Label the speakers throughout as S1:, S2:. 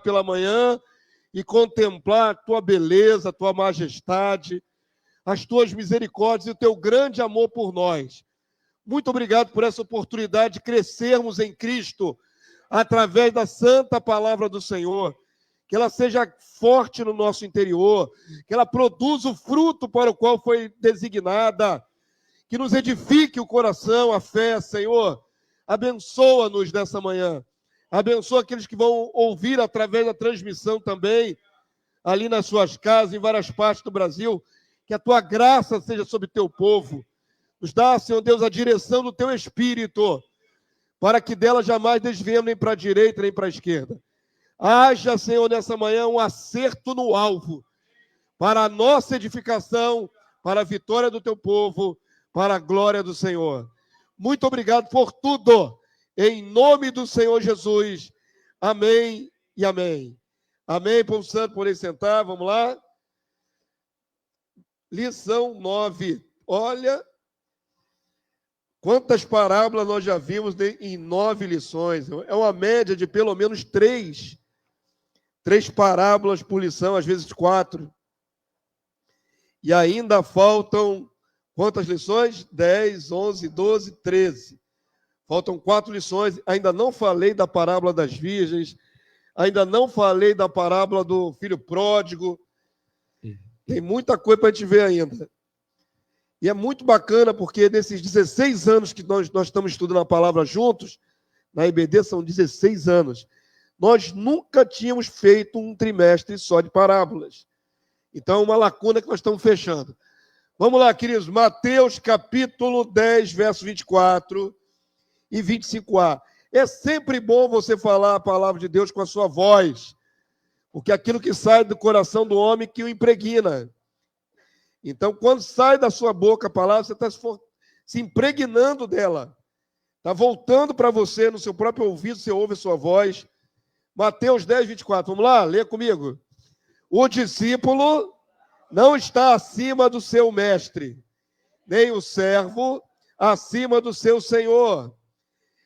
S1: pela manhã e contemplar a tua beleza, a tua majestade, as tuas misericórdias e o teu grande amor por nós. Muito obrigado por essa oportunidade de crescermos em Cristo através da santa palavra do Senhor. Que ela seja forte no nosso interior, que ela produza o fruto para o qual foi designada, que nos edifique o coração, a fé, Senhor. Abençoa-nos nessa manhã. Abençoa aqueles que vão ouvir através da transmissão também, ali nas suas casas, em várias partes do Brasil. Que a tua graça seja sobre o teu povo. Nos dá, Senhor Deus, a direção do teu Espírito, para que dela jamais desviemos nem para a direita nem para a esquerda. Haja, Senhor, nessa manhã um acerto no alvo, para a nossa edificação, para a vitória do teu povo, para a glória do Senhor. Muito obrigado por tudo, em nome do Senhor Jesus. Amém e amém. Amém, povo santo, podem sentar, vamos lá. Lição 9. Olha quantas parábolas nós já vimos em 9 lições. É uma média de pelo menos 3 parábolas por lição, às vezes 4. E ainda faltam quantas lições? 10, 11, 12, 13. Faltam 4 lições. Ainda não falei da parábola das virgens, ainda não falei da parábola do filho pródigo. Tem muita coisa para a gente ver ainda. E é muito bacana, porque nesses 16 anos que nós estamos estudando a palavra juntos, na IBD são 16 anos, nós nunca tínhamos feito um trimestre só de parábolas. Então, é uma lacuna que nós estamos fechando. Vamos lá, queridos. Mateus, capítulo 10, verso 24 e 25a. É sempre bom você falar a palavra de Deus com a sua voz, porque aquilo que sai do coração do homem que o impregna. Então, quando sai da sua boca a palavra, você está se impregnando dela. Está voltando para você, no seu próprio ouvido, você ouve a sua voz. Mateus 10, 24. Vamos lá, lê comigo. O discípulo não está acima do seu mestre, nem o servo acima do seu senhor.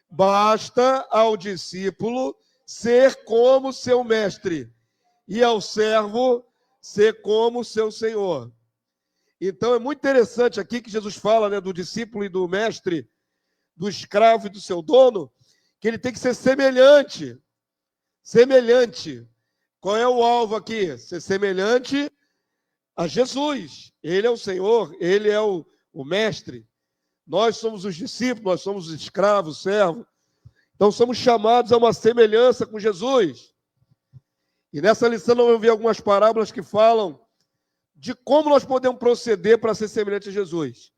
S1: Basta ao discípulo ser como seu mestre, e ao servo ser como seu senhor. Então, é muito interessante aqui que Jesus fala, né, do discípulo e do mestre, do escravo e do seu dono, que ele tem que ser semelhante. Semelhante. Qual é o alvo aqui? Ser semelhante a Jesus. Ele é o Senhor, ele é o mestre. Nós somos os discípulos, nós somos os escravos, servos. Então, somos chamados a uma semelhança com Jesus. E nessa lição nós vamos ver algumas parábolas que falam de como nós podemos proceder para ser semelhante a Jesus.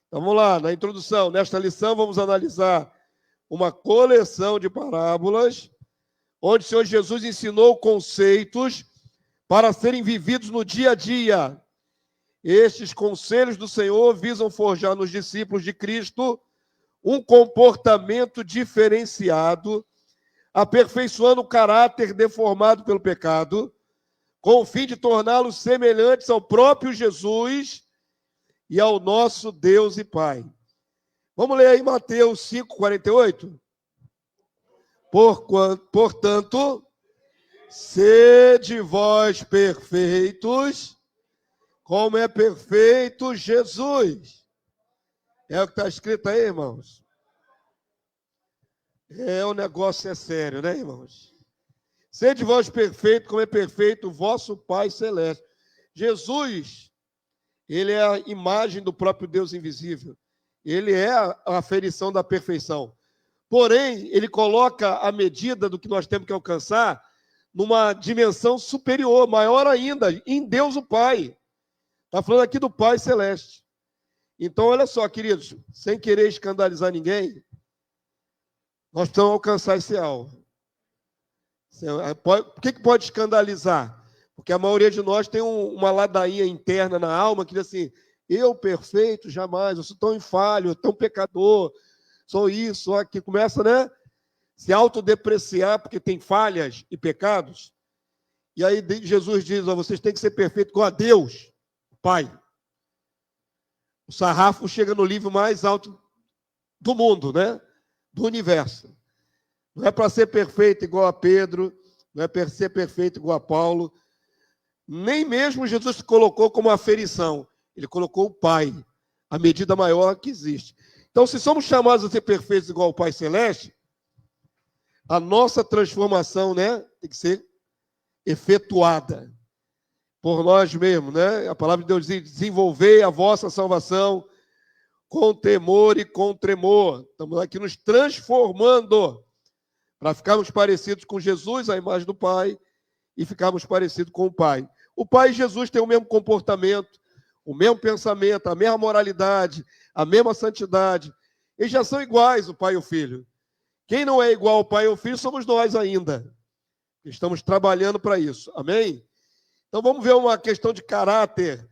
S1: Então, vamos lá, na introdução. Nesta lição, vamos analisar uma coleção de parábolas, onde o Senhor Jesus ensinou conceitos para serem vividos no dia a dia. Estes conselhos do Senhor visam forjar nos discípulos de Cristo um comportamento diferenciado, aperfeiçoando o caráter deformado pelo pecado, com o fim de torná-los semelhantes ao próprio Jesus e ao nosso Deus e Pai. Vamos ler aí Mateus 5:48? Portanto, sede vós perfeitos, como é perfeito Jesus. É o que está escrito aí, irmãos? O negócio é sério, né, irmãos? Sede vós perfeitos, como é perfeito o vosso Pai Celeste. Jesus, ele é a imagem do próprio Deus invisível. Ele é a aferição da perfeição. Porém, ele coloca a medida do que nós temos que alcançar numa dimensão superior, maior ainda, em Deus o Pai. Está falando aqui do Pai Celeste. Então, olha só, queridos, sem querer escandalizar ninguém, nós precisamos alcançar esse alvo. Por que pode escandalizar? Porque a maioria de nós tem uma ladainha interna na alma que diz assim, eu perfeito, jamais, eu sou tão infalho, tão pecador, sou isso, sou aquilo. Começa, né? Se autodepreciar porque tem falhas e pecados. E aí Jesus diz, vocês têm que ser perfeitos igual a Deus, Pai. O sarrafo chega no nível mais alto do mundo, né? Do universo. Não é para ser perfeito igual a Pedro, não é ser perfeito igual a Paulo. Nem mesmo Jesus se colocou como aferição. Ele colocou o Pai, a medida maior que existe. Então, se somos chamados a ser perfeitos igual ao Pai Celeste, a nossa transformação, né, tem que ser efetuada por nós mesmos, né? A palavra de Deus diz: desenvolvei a vossa salvação com temor e com tremor. Estamos aqui nos transformando para ficarmos parecidos com Jesus, a imagem do Pai, e ficarmos parecidos com o Pai. O Pai e Jesus têm o mesmo comportamento, o mesmo pensamento, a mesma moralidade, a mesma santidade. Eles já são iguais, o Pai e o Filho. Quem não é igual ao Pai e ao Filho somos nós ainda. Estamos trabalhando para isso. Amém? Então vamos ver uma questão de caráter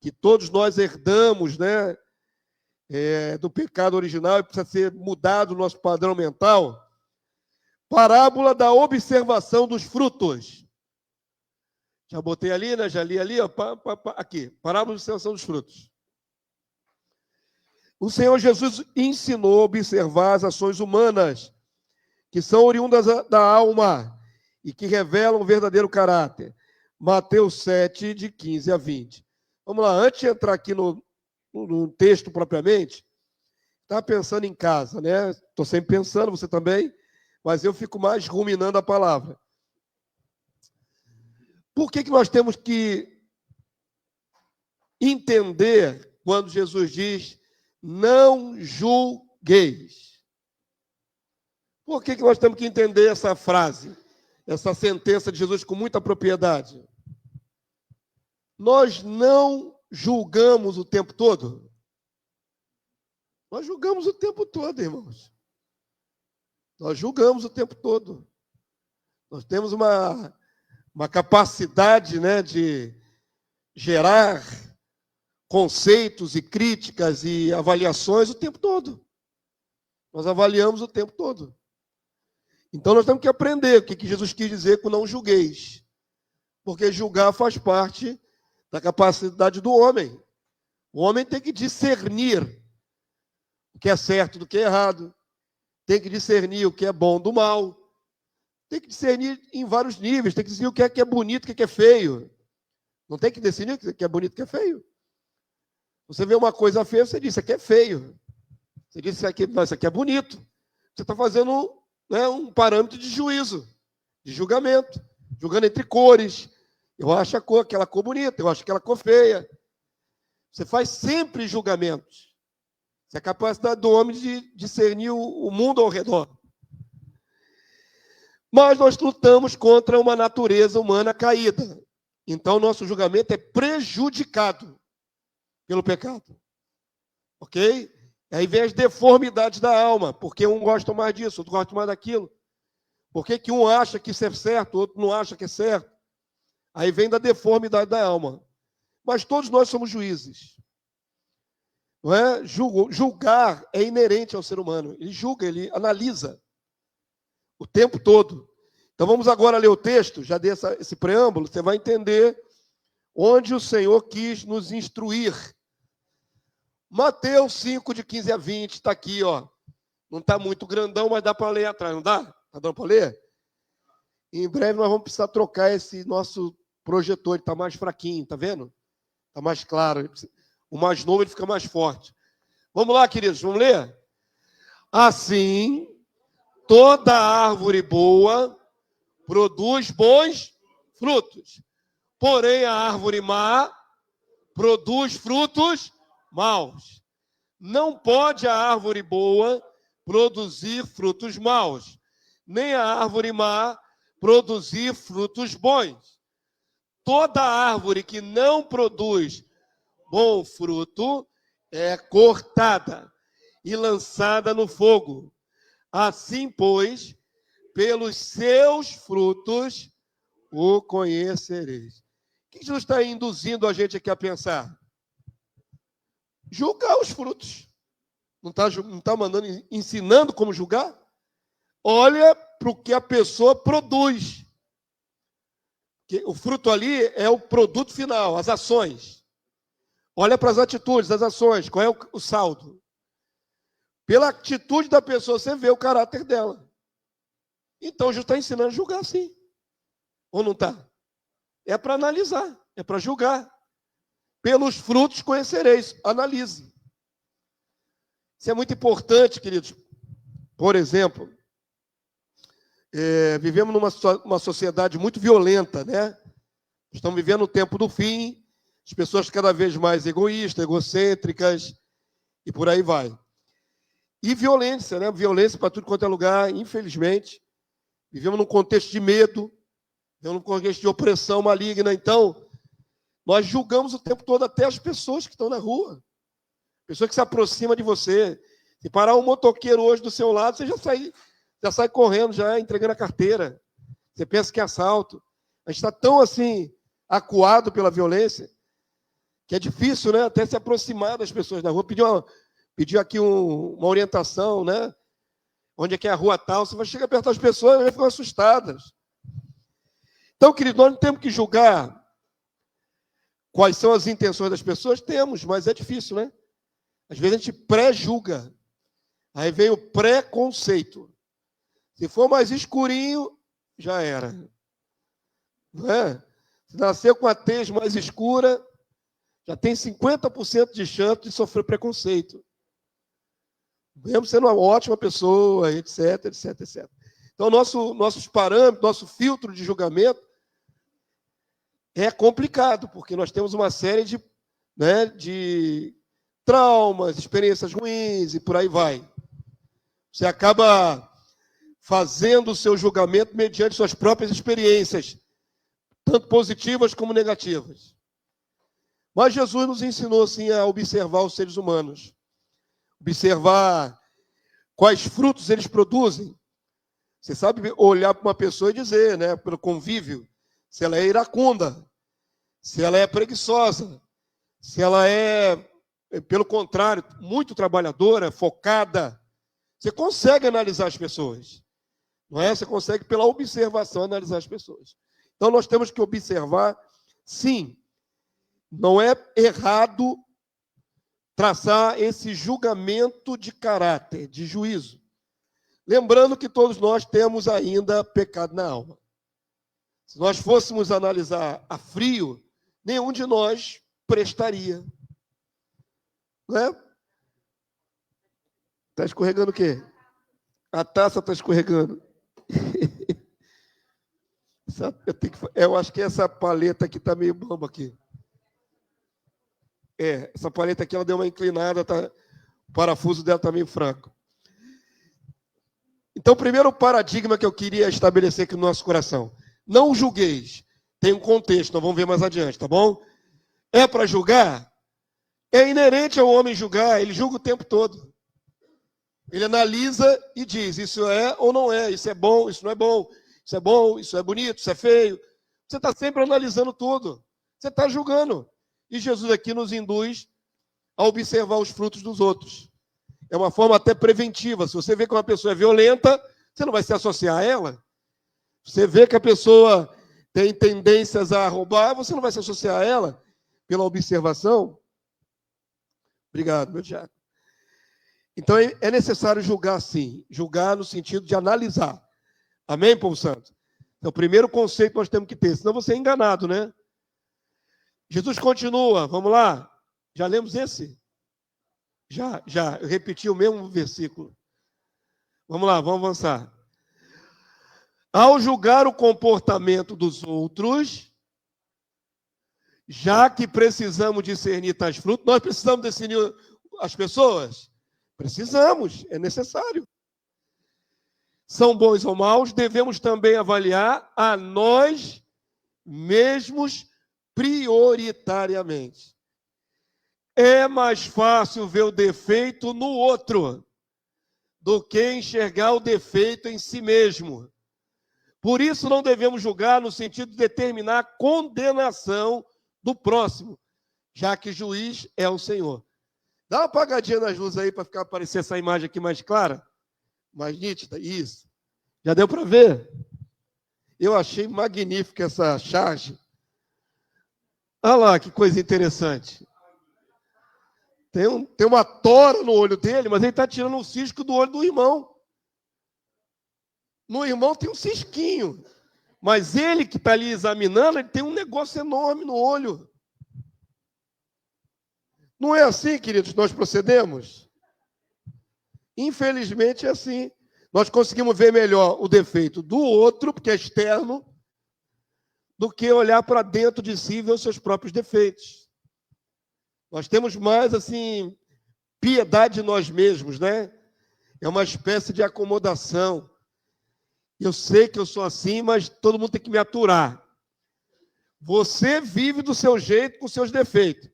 S1: que todos nós herdamos, né? Do pecado original e precisa ser mudado o nosso padrão mental. Parábola da observação dos frutos. Já botei ali, né? Já li ali, ó, aqui. Parábola da observação dos frutos. O Senhor Jesus ensinou a observar as ações humanas, que são oriundas da alma e que revelam o verdadeiro caráter. Mateus 7, de 15 a 20. Vamos lá, antes de entrar aqui no texto propriamente, estava pensando em casa, né? Estou sempre pensando, você também, mas eu fico mais ruminando a palavra. Por que nós temos que entender quando Jesus diz: não julgueis? Por que nós temos que entender essa frase, essa sentença de Jesus com muita propriedade? Nós não julgamos o tempo todo? Nós julgamos o tempo todo, irmãos. Nós julgamos o tempo todo. Nós temos uma capacidade, né, de gerar conceitos e críticas e avaliações o tempo todo. Nós avaliamos o tempo todo. Então nós temos que aprender o que Jesus quis dizer com não julgueis. Porque julgar faz parte da capacidade do homem. O homem tem que discernir o que é certo do que é errado. Tem que discernir o que é bom do mal. Tem que discernir em vários níveis. Tem que discernir o que é bonito e o que é feio. Não tem que discernir o que é bonito e o que é feio. Você vê uma coisa feia, você diz: isso aqui é feio. Você diz: isso aqui é bonito. Você está fazendo, né, um parâmetro de juízo, de julgamento. Julgando entre cores. Eu acho aquela cor bonita, eu acho aquela cor feia. Você faz sempre julgamentos. Essa é a capacidade do homem de discernir o mundo ao redor. Mas nós lutamos contra uma natureza humana caída. Então, nosso julgamento é prejudicado pelo pecado. Ok? Aí vem as deformidades da alma, porque um gosta mais disso, outro gosta mais daquilo. Por que um acha que isso é certo, o outro não acha que é certo? Aí vem da deformidade da alma. Mas todos nós somos juízes. Não é? Julgar é inerente ao ser humano. Ele julga, ele analisa o tempo todo. Então vamos agora ler o texto, já dei esse preâmbulo, você vai entender onde o Senhor quis nos instruir. Mateus 5, de 15 a 20, está aqui, ó. Não está muito grandão, mas dá para ler atrás, não dá? Está dando para ler? Em breve nós vamos precisar trocar esse nosso projetor, ele está mais fraquinho, está vendo? Está mais claro. O mais novo ele fica mais forte. Vamos lá, queridos, vamos ler? Assim, toda árvore boa produz bons frutos. Porém, a árvore má produz frutos maus. Não pode a árvore boa produzir frutos maus, nem a árvore má produzir frutos bons. Toda árvore que não produz bom fruto é cortada e lançada no fogo. Assim, pois, pelos seus frutos o conhecereis. O que Jesus está induzindo a gente aqui a pensar? Julgar os frutos. Não está mandando, ensinando como julgar? Olha para o que a pessoa produz. O fruto ali é o produto final, as ações. Olha para as atitudes, as ações, qual é o saldo. Pela atitude da pessoa, você vê o caráter dela. Então, Jesus está ensinando a julgar sim. Ou não está? É para analisar, é para julgar. Pelos frutos conhecereis. Analise. Isso é muito importante, queridos. Por exemplo, vivemos numa sociedade muito violenta, né? Estamos vivendo o tempo do fim, as pessoas cada vez mais egoístas, egocêntricas, e por aí vai. E violência, né? Violência para tudo quanto é lugar, infelizmente. Vivemos num contexto de medo, vivemos num contexto de opressão maligna. Então, nós julgamos o tempo todo até as pessoas que estão na rua. Pessoa que se aproxima de você. Se parar um motoqueiro hoje do seu lado, você já sai correndo, já entregando a carteira. Você pensa que é assalto. A gente está tão assim, acuado pela violência, que é difícil, né, até se aproximar das pessoas na rua. Pediu aqui uma orientação, né? Onde é que é a rua tal? Você vai chegar perto das pessoas e vai ficar assustadas. Então, querido, nós não temos que julgar quais são as intenções das pessoas. Temos, mas é difícil, né? Às vezes a gente pré-julga. Aí vem o preconceito. Se for mais escurinho, já era. Não é? Se nasceu com a tez mais escura, já tem 50% de chance de sofrer preconceito. Mesmo sendo uma ótima pessoa, etc, etc, etc. Então, nossos parâmetros, nosso filtro de julgamento é complicado, porque nós temos uma série de traumas, experiências ruins e por aí vai. Você acaba fazendo o seu julgamento mediante suas próprias experiências, tanto positivas como negativas. Mas Jesus nos ensinou, sim, a observar os seres humanos. Observar quais frutos eles produzem. Você sabe olhar para uma pessoa e dizer, né, pelo convívio, se ela é iracunda, se ela é preguiçosa, se ela é, pelo contrário, muito trabalhadora, focada. Você consegue analisar as pessoas. Não é? Você consegue, pela observação, analisar as pessoas. Então, nós temos que observar, sim, não é errado traçar esse julgamento de caráter, de juízo. Lembrando que todos nós temos ainda pecado na alma. Se nós fôssemos analisar a frio, nenhum de nós prestaria. Não é? Está escorregando o quê? A taça está escorregando. Eu acho que essa paleta aqui está meio bamba aqui. Essa paleta aqui ela deu uma inclinada, o parafuso dela está meio fraco. Então, o primeiro paradigma que eu queria estabelecer aqui no nosso coração. Não julgueis. Tem um contexto, nós vamos ver mais adiante, tá bom? É para julgar? É inerente ao homem julgar, ele julga o tempo todo. Ele analisa e diz, isso é ou não é, isso é bom, isso não é bom, isso é bom, isso é bonito, isso é feio. Você está sempre analisando tudo. Você está julgando. E Jesus aqui nos induz a observar os frutos dos outros. É uma forma até preventiva. Se você vê que uma pessoa é violenta, você não vai se associar a ela. Você vê que a pessoa tem tendências a roubar, você não vai se associar a ela pela observação. Obrigado, meu Tiago. Então, é necessário julgar, sim. Julgar no sentido de analisar. Amém, povo santo? Então, o primeiro conceito que nós temos que ter, senão você é enganado, né? Jesus continua, vamos lá. Já lemos esse? Já. Eu repeti o mesmo versículo. Vamos lá, vamos avançar. Ao julgar o comportamento dos outros, já que precisamos discernir tais frutos, nós precisamos discernir as pessoas? Precisamos, é necessário. São bons ou maus, devemos também avaliar a nós mesmos prioritariamente. É mais fácil ver o defeito no outro do que enxergar o defeito em si mesmo. Por isso, não devemos julgar no sentido de determinar a condenação do próximo, já que juiz é o Senhor. Dá uma apagadinha nas luzes aí para aparecer essa imagem aqui mais clara, mais nítida. Isso. Já deu para ver? Eu achei magnífica essa charge. Olha lá, que coisa interessante. Tem uma tora no olho dele, mas ele está tirando um cisco do olho do irmão. No irmão tem um cisquinho. Mas ele que está ali examinando, ele tem um negócio enorme no olho. Não é assim, queridos, nós procedemos? Infelizmente é assim. Nós conseguimos ver melhor o defeito do outro, porque é externo, do que olhar para dentro de si e ver os seus próprios defeitos. Nós temos mais, assim, piedade de nós mesmos, né? É uma espécie de acomodação. Eu sei que eu sou assim, mas todo mundo tem que me aturar. Você vive do seu jeito, com seus defeitos,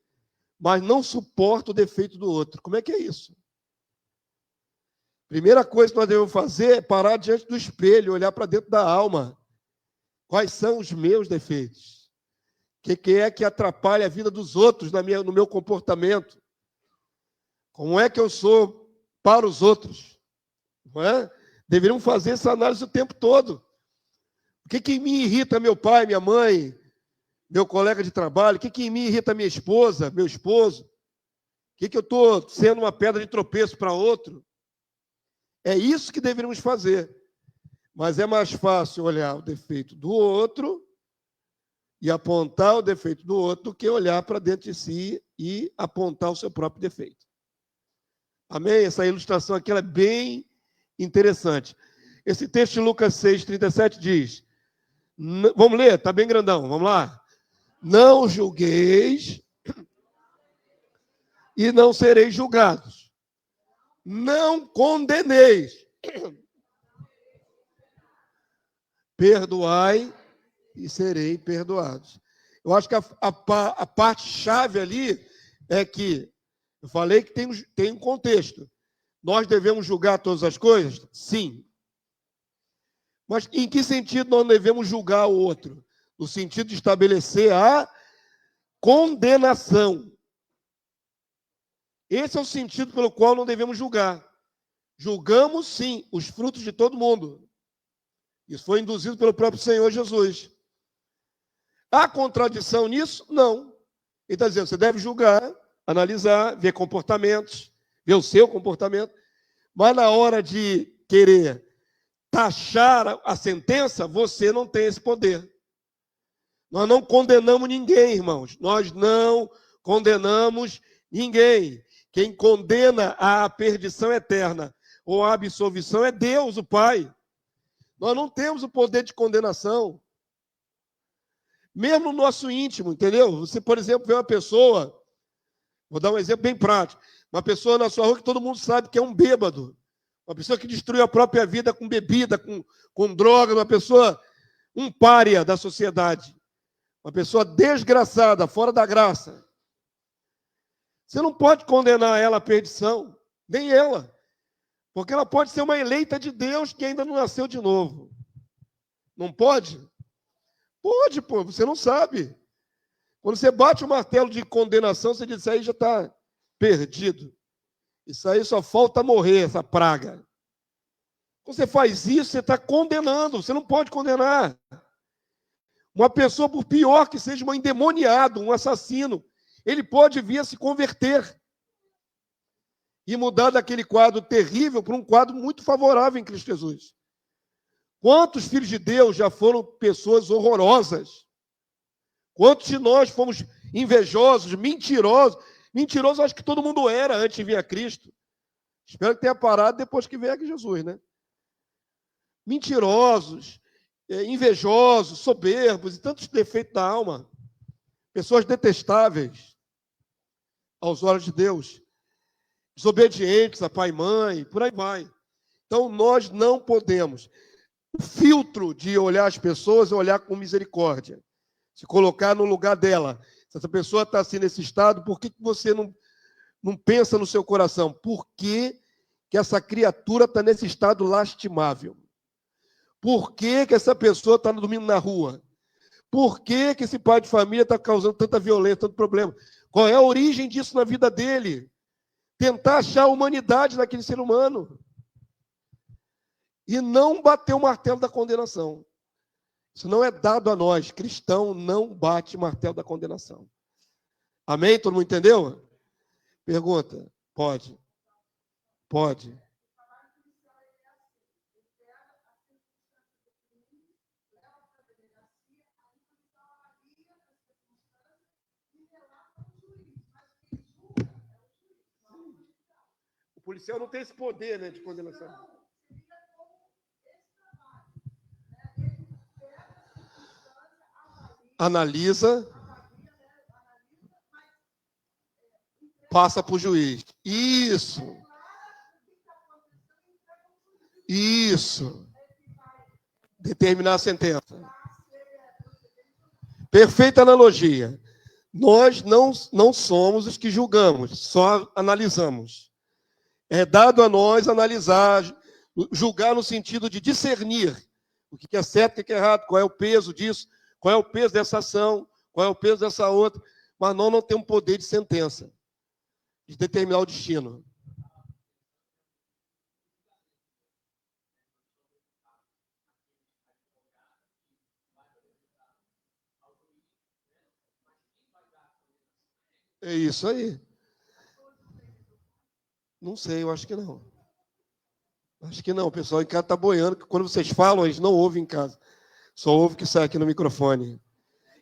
S1: mas não suporta o defeito do outro. Como é que é isso? Primeira coisa que nós devemos fazer é parar diante do espelho, olhar para dentro da alma. Quais são os meus defeitos? O que é que atrapalha a vida dos outros no meu comportamento? Como é que eu sou para os outros? Não é? Deveríamos fazer essa análise o tempo todo. O que me irrita meu pai, minha mãe, meu colega de trabalho? O que me irrita minha esposa, meu esposo? O que eu estou sendo uma pedra de tropeço para outro? É isso que deveríamos fazer. Mas é mais fácil olhar o defeito do outro e apontar o defeito do outro do que olhar para dentro de si e apontar o seu próprio defeito. Amém? Essa ilustração aqui ela é bem interessante. Esse texto de Lucas 6:37 diz, vamos ler? Está bem grandão, vamos lá. Não julgueis e não sereis julgados. Não condeneis. Perdoai e serei perdoados. Eu acho que a parte-chave ali é que, eu falei que tem um contexto. Nós devemos julgar todas as coisas? Sim. Mas em que sentido nós devemos julgar o outro? No sentido de estabelecer a condenação. Esse é o sentido pelo qual não devemos julgar. Julgamos, sim, os frutos de todo mundo. Isso foi induzido pelo próprio Senhor Jesus. Há contradição nisso? Não. Ele está dizendo, você deve julgar, analisar, ver comportamentos, ver o seu comportamento, mas na hora de querer taxar a sentença, você não tem esse poder. Nós não condenamos ninguém, irmãos. Nós não condenamos ninguém. Quem condena a perdição eterna ou a absolvição é Deus, o Pai. Nós não temos o poder de condenação. Mesmo no nosso íntimo, entendeu? Você, por exemplo, vê uma pessoa, vou dar um exemplo bem prático, uma pessoa na sua rua que todo mundo sabe que é um bêbado, uma pessoa que destruiu a própria vida com bebida, com droga, uma pessoa, um pária da sociedade, uma pessoa desgraçada, fora da graça. Você não pode condenar ela à perdição, nem ela, porque ela pode ser uma eleita de Deus que ainda não nasceu de novo. Não pode? Pode, pô, você não sabe. Quando você bate o martelo de condenação, você diz, isso aí já está perdido. Isso aí só falta morrer, essa praga. Quando você faz isso, você está condenando, você não pode condenar. Uma pessoa, por pior que seja um endemoniado, um assassino, ele pode vir a se converter e mudar daquele quadro terrível para um quadro muito favorável em Cristo Jesus. Quantos filhos de Deus já foram pessoas horrorosas? Quantos de nós fomos invejosos, mentirosos? Mentirosos acho que todo mundo era antes de vir a Cristo. Espero que tenha parado depois que veio aqui Jesus, né? Mentirosos, invejosos, soberbos e tantos defeitos da alma. Pessoas detestáveis aos olhos de Deus. Desobedientes a pai e mãe, por aí vai. Então, nós não podemos. O filtro de olhar as pessoas é olhar com misericórdia. Se colocar no lugar dela. Se essa pessoa está assim nesse estado, por que você não pensa no seu coração? Por que essa criatura está nesse estado lastimável? Por que essa pessoa está dormindo na rua? Por que esse pai de família está causando tanta violência, tanto problema? Qual é a origem disso na vida dele? Tentar achar a humanidade naquele ser humano. E não bater o martelo da condenação. Isso não é dado a nós. Cristão não bate o martelo da condenação. Amém? Todo mundo entendeu? Pergunta. Pode. Pode. O policial não tem esse poder, né, de condenação. Analisa, passa para o juiz. Isso. Determinar a sentença. Perfeita analogia. Nós não somos os que julgamos, só analisamos. É dado a nós analisar, julgar no sentido de discernir o que é certo e o que é errado, qual é o peso disso, qual é o peso dessa ação, qual é o peso dessa outra, mas nós não temos poder de sentença, de determinar o destino. É isso aí. Não sei, eu acho que não. Acho que não, o pessoal em casa está boiando, que quando vocês falam, eles não ouvem em casa. Só ouve que sai aqui no microfone.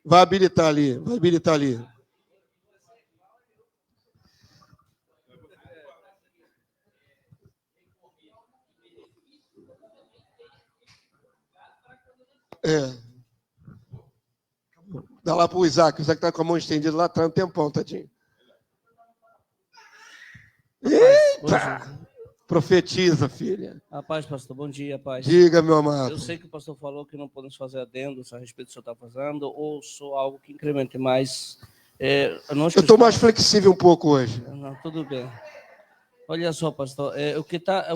S1: Vai habilitar ali. Dá lá para o Isaac está com a mão estendida lá atrás um tempão, tadinho. Eita! Profetiza, filha.
S2: A paz, pastor. Bom dia, paz.
S1: Diga, meu amado.
S2: Eu sei que o pastor falou que não podemos fazer adendos a respeito do que o senhor está fazendo, ou só algo que incremente mais.
S1: Eu estou mais flexível um pouco hoje.
S2: Não, tudo bem. Olha só, pastor.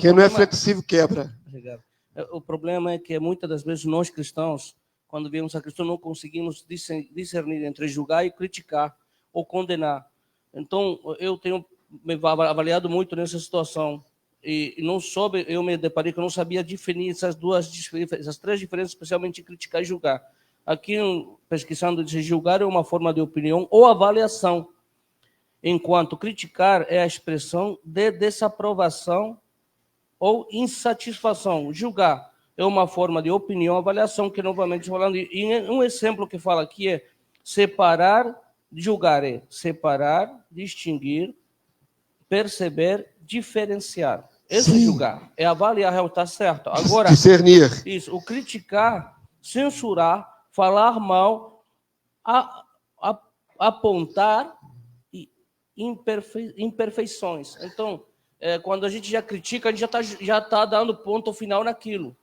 S1: Quem não é flexível, quebra.
S2: Obrigado. O problema é que muitas das vezes nós cristãos, quando viemos a Cristo, não conseguimos discernir entre julgar e criticar ou condenar. Então, eu tenho me avaliado muito nessa situação. E não soube, eu me deparei que eu não sabia definir essas três diferenças, especialmente criticar e julgar. Aqui, pesquisando, diz julgar é uma forma de opinião ou avaliação, enquanto criticar é a expressão de desaprovação ou insatisfação. Julgar é uma forma de opinião, avaliação, que novamente falando, e um exemplo que fala aqui é separar, julgar é separar, distinguir, perceber, diferenciar. Esse é julgar, é avaliar, está certo. Agora,
S1: discernir.
S2: Isso, o criticar, censurar, falar mal, apontar imperfeições. Então, quando a gente já critica, a gente já tá dando ponto final naquilo.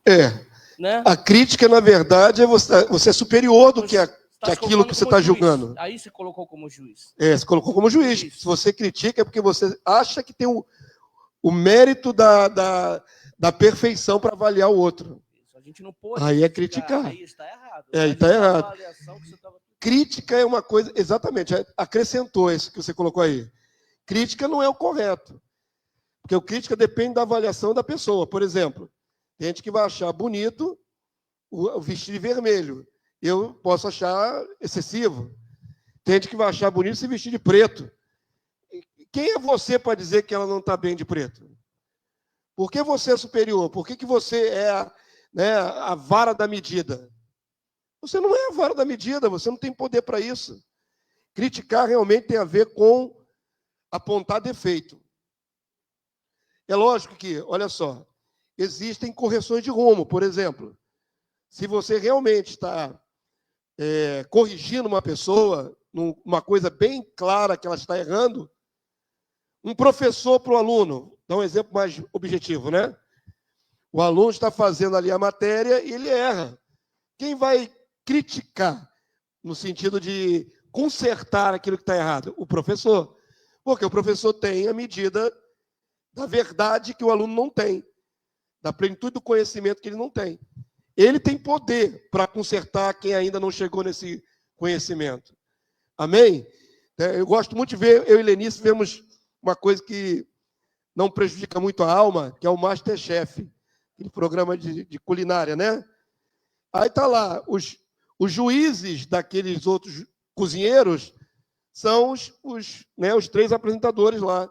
S2: Né?
S1: A crítica, na verdade, é você é superior do que aquilo que você está julgando.
S2: Aí você colocou como juiz.
S1: Você colocou como juiz. Isso. Se você critica, é porque você acha que tem o mérito da perfeição para avaliar o outro.
S2: Isso, a gente não pode
S1: aí é criticar.
S2: Aí está errado.
S1: Aí está errado. Crítica é uma coisa... Exatamente, acrescentou isso que você colocou aí. Crítica não é o correto. Porque o crítica depende da avaliação da pessoa. Por exemplo, tem gente que vai achar bonito o vestir de vermelho. Eu posso achar excessivo. Tem gente que vai achar bonito se vestir de preto. Quem é você para dizer que ela não está bem de preto? Por que você é superior? Por que você é a vara da medida? Você não é a vara da medida, você não tem poder para isso. Criticar realmente tem a ver com apontar defeito. É lógico que, olha só, existem correções de rumo, por exemplo. Se você realmente está corrigindo uma pessoa, numa coisa bem clara que ela está errando, um professor para o aluno, dá um exemplo mais objetivo, né? O aluno está fazendo ali a matéria e ele erra. Quem vai criticar, no sentido de consertar aquilo que está errado? O professor. Porque o professor tem a medida da verdade que o aluno não tem, da plenitude do conhecimento que ele não tem. Ele tem poder para consertar quem ainda não chegou nesse conhecimento. Amém? Eu gosto muito de ver, eu e Lenice vemos uma coisa que não prejudica muito a alma, que é o MasterChef, aquele programa de culinária, né? Aí está lá, os juízes daqueles outros cozinheiros são os três apresentadores lá.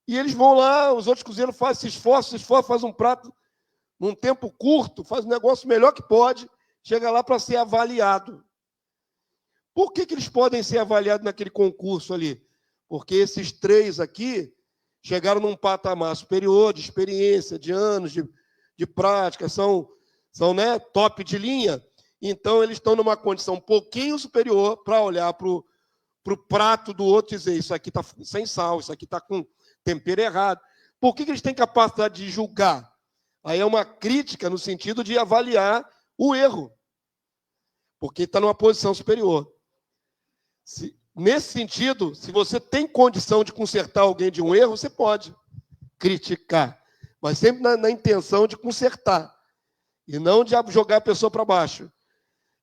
S1: E eles vão lá, os outros cozinheiros se esforçam, fazem um prato num tempo curto, faz um negócio melhor que pode, chega lá para ser avaliado. Por que eles podem ser avaliados naquele concurso ali? Porque esses 3 aqui chegaram num patamar superior de experiência, de anos, de prática, são né, top de linha. Então, eles estão numa condição um pouquinho superior para olhar para o prato do outro e dizer, isso aqui está sem sal, isso aqui está com tempero errado. Por que eles têm capacidade de julgar? Aí é uma crítica no sentido de avaliar o erro, porque está numa posição superior. Nesse sentido, se você tem condição de consertar alguém de um erro, você pode criticar, mas sempre na intenção de consertar, e não de jogar a pessoa para baixo.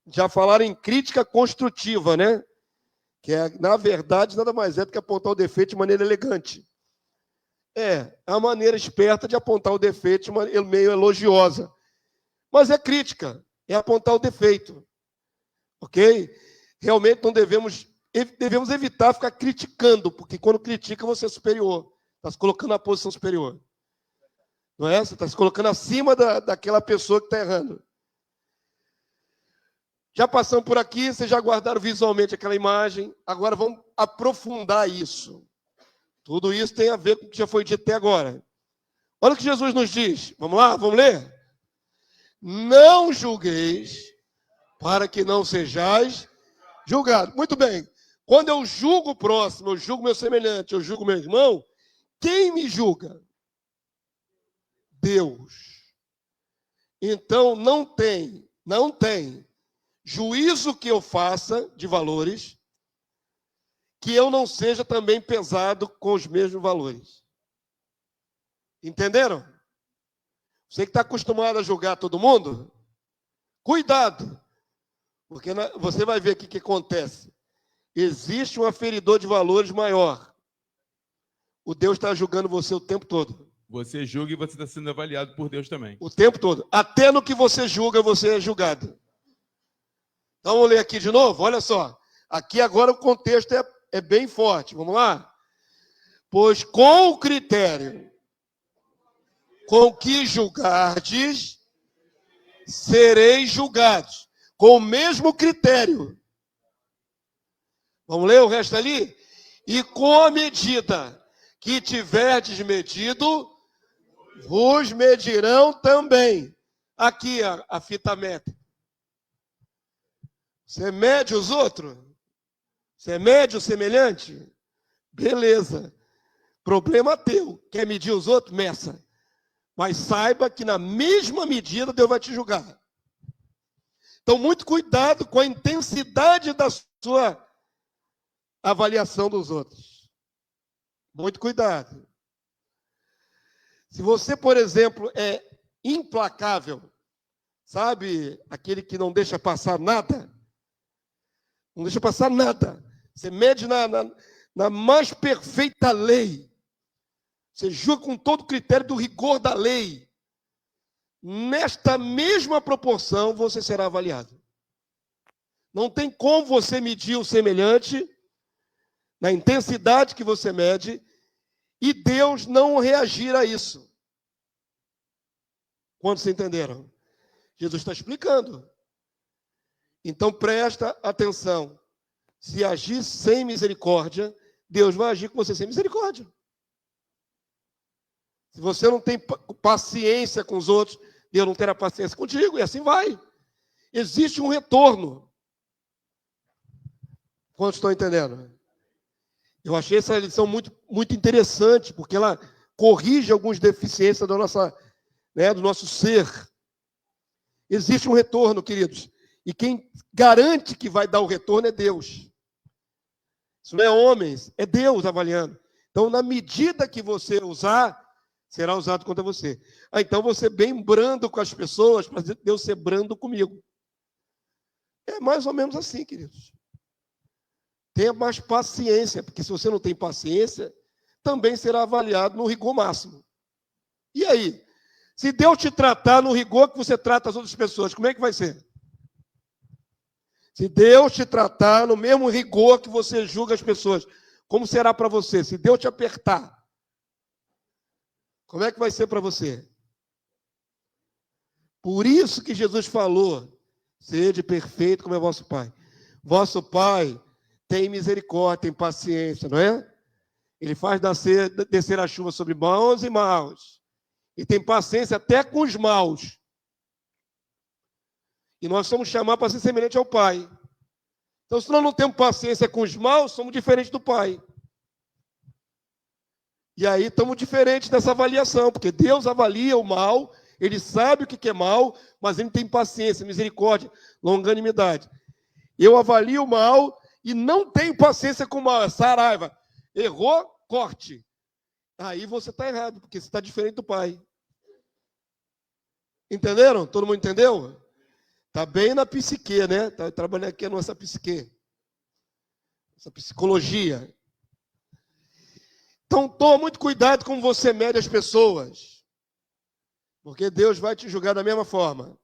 S1: Já falaram em crítica construtiva, né? Que na verdade, nada mais é do que apontar o defeito de maneira elegante. É a maneira esperta de apontar o defeito de maneira meio elogiosa. Mas é crítica, é apontar o defeito. Ok? Realmente não devemos evitar ficar criticando, porque quando critica você é superior. Está se colocando na posição superior. Não é? Você está se colocando acima daquela pessoa que está errando. Já passamos por aqui, vocês já guardaram visualmente aquela imagem. Agora vamos aprofundar isso. Tudo isso tem a ver com o que já foi dito até agora. Olha o que Jesus nos diz. Vamos lá? Vamos ler? Não julgueis para que não sejais julgados. Muito bem. Quando eu julgo o próximo, eu julgo meu semelhante, eu julgo meu irmão, quem me julga? Deus. Então, não tem juízo que eu faça de valores que eu não seja também pesado com os mesmos valores. Entenderam? Você que está acostumado a julgar todo mundo, cuidado, porque você vai ver o que acontece. Existe um aferidor de valores maior. O Deus está julgando você o tempo todo.
S3: Você julga e você está sendo avaliado por Deus também.
S1: O tempo todo. Até no que você julga, você é julgado. Então, vamos ler aqui de novo? Olha só. Aqui agora o contexto é bem forte. Vamos lá? Pois com o critério com que julgardes, sereis julgados. Com o mesmo critério. Vamos ler o resto ali? E com a medida que tiverdes medido, vos medirão também. Aqui a fita métrica. Você mede os outros? Você mede o semelhante? Beleza. Problema teu. Quer medir os outros? Meça. Mas saiba que na mesma medida Deus vai te julgar. Então, muito cuidado com a intensidade da sua avaliação dos outros. Muito cuidado. Se você, por exemplo, é implacável, sabe, aquele que não deixa passar nada, não deixa passar nada. Você mede na mais perfeita lei. Você julga com todo o critério do rigor da lei. Nesta mesma proporção, você será avaliado. Não tem como você medir o semelhante na intensidade que você mede e Deus não reagir a isso. Quantos entenderam? Jesus está explicando. Então presta atenção. Se agir sem misericórdia, Deus vai agir com você sem misericórdia. Se você não tem paciência com os outros, Deus não terá paciência contigo, e assim vai. Existe um retorno. Quantos estão entendendo? Eu achei essa lição muito, muito interessante, porque ela corrige algumas deficiências da nossa, do nosso ser. Existe um retorno, queridos. E quem garante que vai dar o retorno é Deus. Isso não é homens, é Deus avaliando. Então, na medida que você usar, será usado contra você. Então, você bem brando com as pessoas, para Deus ser brando comigo. É mais ou menos assim, queridos. Tenha mais paciência, porque se você não tem paciência, também será avaliado no rigor máximo. E aí? Se Deus te tratar no rigor que você trata as outras pessoas, como é que vai ser? Se Deus te tratar no mesmo rigor que você julga as pessoas, como será para você? Se Deus te apertar, como é que vai ser para você? Por isso que Jesus falou, sede perfeito como é vosso Pai. Vosso Pai tem misericórdia, tem paciência, não é? Ele faz descer a chuva sobre bons e maus. E tem paciência até com os maus. E nós somos chamados para ser semelhante ao Pai. Então, se nós não temos paciência com os maus, somos diferentes do Pai. E aí estamos diferentes dessa avaliação, porque Deus avalia o mal, Ele sabe o que é mal, mas Ele tem paciência, misericórdia, longanimidade. Eu avalio o mal e não tenho paciência com o mal, essa raiva. Errou, corte. Aí você está errado, porque você está diferente do Pai. Entenderam? Todo mundo entendeu? Está bem na psique, né? Está trabalhando aqui nessa psique. Essa psicologia. Então, toma muito cuidado como você mede as pessoas. Porque Deus vai te julgar da mesma forma.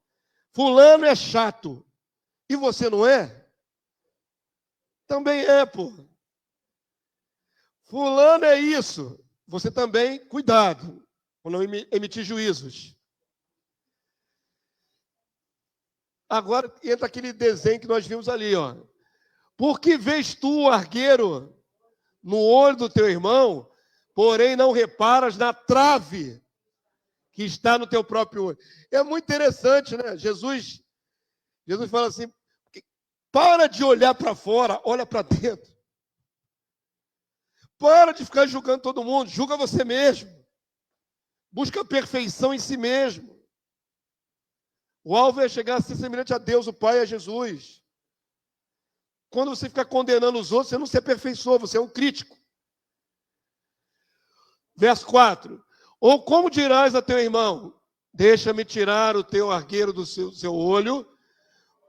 S1: Fulano é chato. E você não é? Também é, pô. Fulano é isso. Você também, cuidado, para não emitir juízos. Agora entra aquele desenho que nós vimos ali, ó. Por que vês tu o argueiro no olho do teu irmão, porém não reparas na trave que está no teu próprio olho? É muito interessante, né? Jesus fala assim, para de olhar para fora, olha para dentro. Para de ficar julgando todo mundo, julga você mesmo. Busca a perfeição em si mesmo. O alvo é chegar a ser semelhante a Deus, o Pai, e a Jesus. Quando você ficar condenando os outros, você não se aperfeiçoa, você é um crítico. Verso 4. Ou como dirás a teu irmão, deixa-me tirar o teu argueiro do seu olho,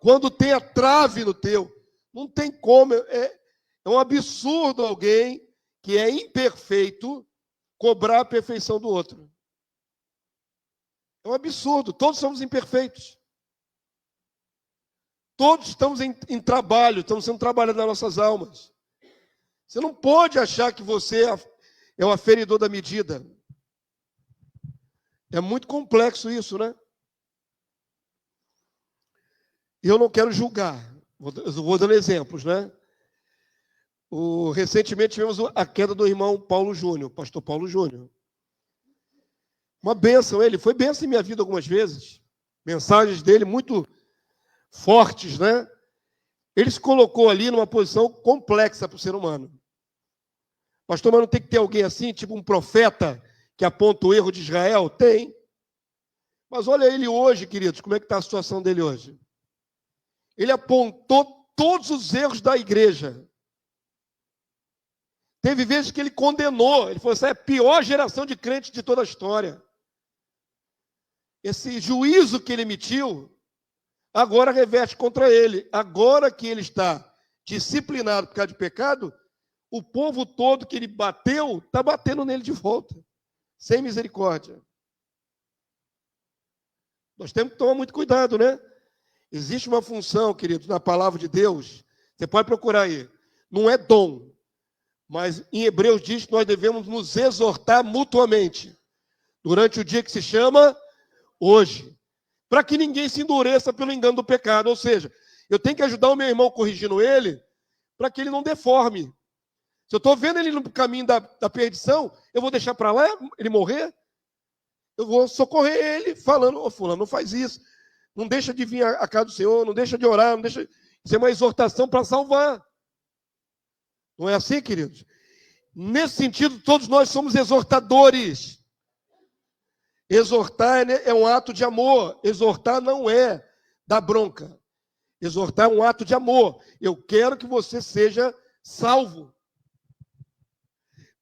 S1: quando tem a trave no teu. Não tem como, é um absurdo alguém que é imperfeito cobrar a perfeição do outro. É um absurdo, todos somos imperfeitos. Todos estamos em trabalho, estamos sendo trabalhados nas nossas almas. Você não pode achar que você é o aferidor da medida. É muito complexo isso, né? Eu não quero julgar. Vou dando exemplos, né? Recentemente tivemos a queda do irmão Paulo Júnior, pastor Paulo Júnior. Uma bênção, ele foi bênção em minha vida algumas vezes. Mensagens dele muito fortes, né? Ele se colocou ali numa posição complexa para o ser humano. Pastor, mas não tem que ter alguém assim, tipo um profeta que aponta o erro de Israel? Tem. Mas olha ele hoje, queridos, como é que está a situação dele hoje? Ele apontou todos os erros da igreja. Teve vezes que ele condenou, ele falou, essa é a pior geração de crentes de toda a história. Esse juízo que ele emitiu, agora reverte contra ele. Agora que ele está disciplinado por causa de pecado, o povo todo que ele bateu, está batendo nele de volta, sem misericórdia. Nós temos que tomar muito cuidado, né? Existe uma função, queridos, na palavra de Deus, você pode procurar aí, não é dom, mas em Hebreus diz que nós devemos nos exortar mutuamente, durante o dia que se chama hoje, para que ninguém se endureça pelo engano do pecado. Ou seja, eu tenho que ajudar o meu irmão corrigindo ele, para que ele não deforme. Se eu estou vendo ele no caminho da perdição, eu vou deixar para lá ele morrer? Eu vou socorrer ele falando, ô fulano, não faz isso, não deixa de vir à casa do Senhor, não deixa de orar, não deixa. Isso é uma exortação para salvar. Não é assim, queridos? Nesse sentido, todos nós somos exortadores. Exortar é um ato de amor. Exortar não é dar bronca. Exortar é um ato de amor. Eu quero que você seja salvo.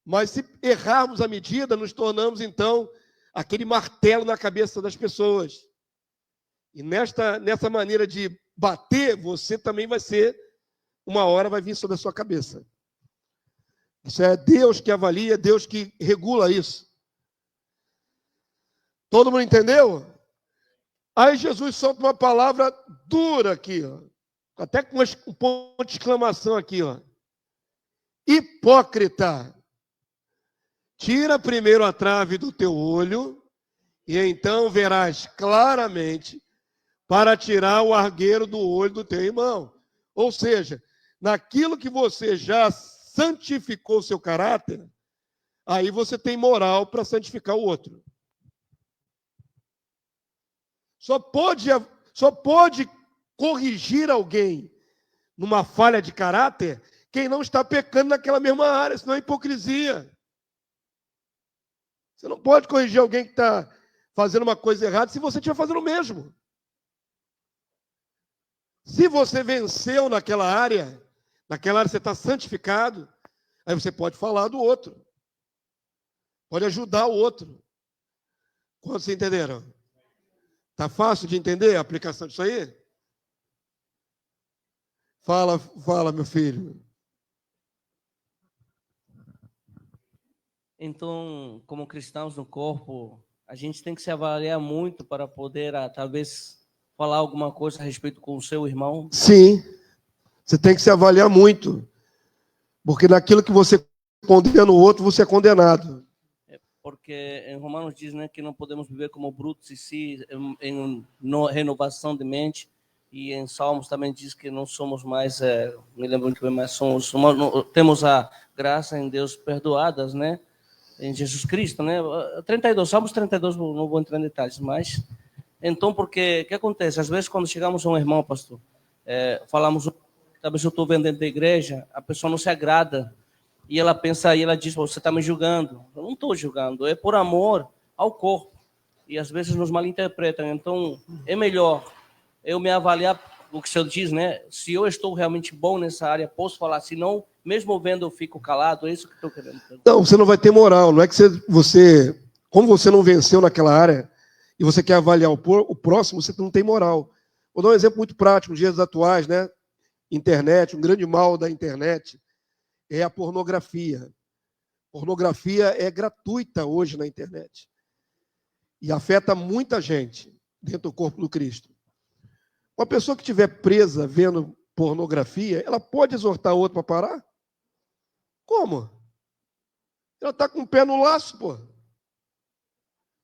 S1: Mas se errarmos a medida, nos tornamos, então, aquele martelo na cabeça das pessoas. E nessa maneira de bater, você também vai ser, uma hora vai vir sobre a sua cabeça. Isso é Deus que avalia, Deus que regula isso. Todo mundo entendeu? Aí Jesus solta uma palavra dura aqui, ó. Até com um ponto de exclamação aqui, ó. Hipócrita, tira primeiro a trave do teu olho, e então verás claramente para tirar o argueiro do olho do teu irmão. Ou seja, naquilo que você já santificou o seu caráter, aí você tem moral para santificar o outro. Só pode corrigir alguém numa falha de caráter quem não está pecando naquela mesma área, senão é hipocrisia. Você não pode corrigir alguém que está fazendo uma coisa errada se você estiver fazendo o mesmo. Se você venceu naquela área você está santificado, aí você pode falar do outro. Pode ajudar o outro. Quantos entenderam? Está fácil de entender a aplicação disso aí? Fala, meu filho.
S2: Então, como cristãos no corpo, a gente tem que se avaliar muito para poder, talvez, falar alguma coisa a respeito com o seu irmão.
S1: Sim, você tem que se avaliar muito, porque naquilo que você condena o outro, você é condenado.
S2: Porque em Romanos diz, né, que não podemos viver como brutos em si, em renovação de mente. E em Salmos também diz que não somos mais, me lembro muito bem, mas temos a graça em Deus perdoadas, né? Em Jesus Cristo, né? 32, Salmos 32, não vou entrar em detalhes, mas... Então, porque o que acontece? Às vezes, quando chegamos a um irmão, pastor, falamos, talvez eu estou vendo dentro da igreja, a pessoa não se agrada, e ela pensa, e ela diz, você está me julgando. Eu não estou julgando, é por amor ao corpo. E às vezes nos malinterpretam. Então, é melhor eu me avaliar, o que o senhor diz, né? Se eu estou realmente bom nessa área, posso falar. Se não, mesmo vendo, eu fico calado. É isso que estou querendo dizer.
S1: Não, você não vai ter moral. Não é que você como você não venceu naquela área e você quer avaliar o próximo, você não tem moral. Vou dar um exemplo muito prático, nos dias atuais, né? Internet, um grande mal da internet é a pornografia. Pornografia é gratuita hoje na internet. E afeta muita gente dentro do corpo do Cristo. Uma pessoa que estiver presa vendo pornografia, ela pode exortar outro para parar? Como? Ela está com o pé no laço, pô.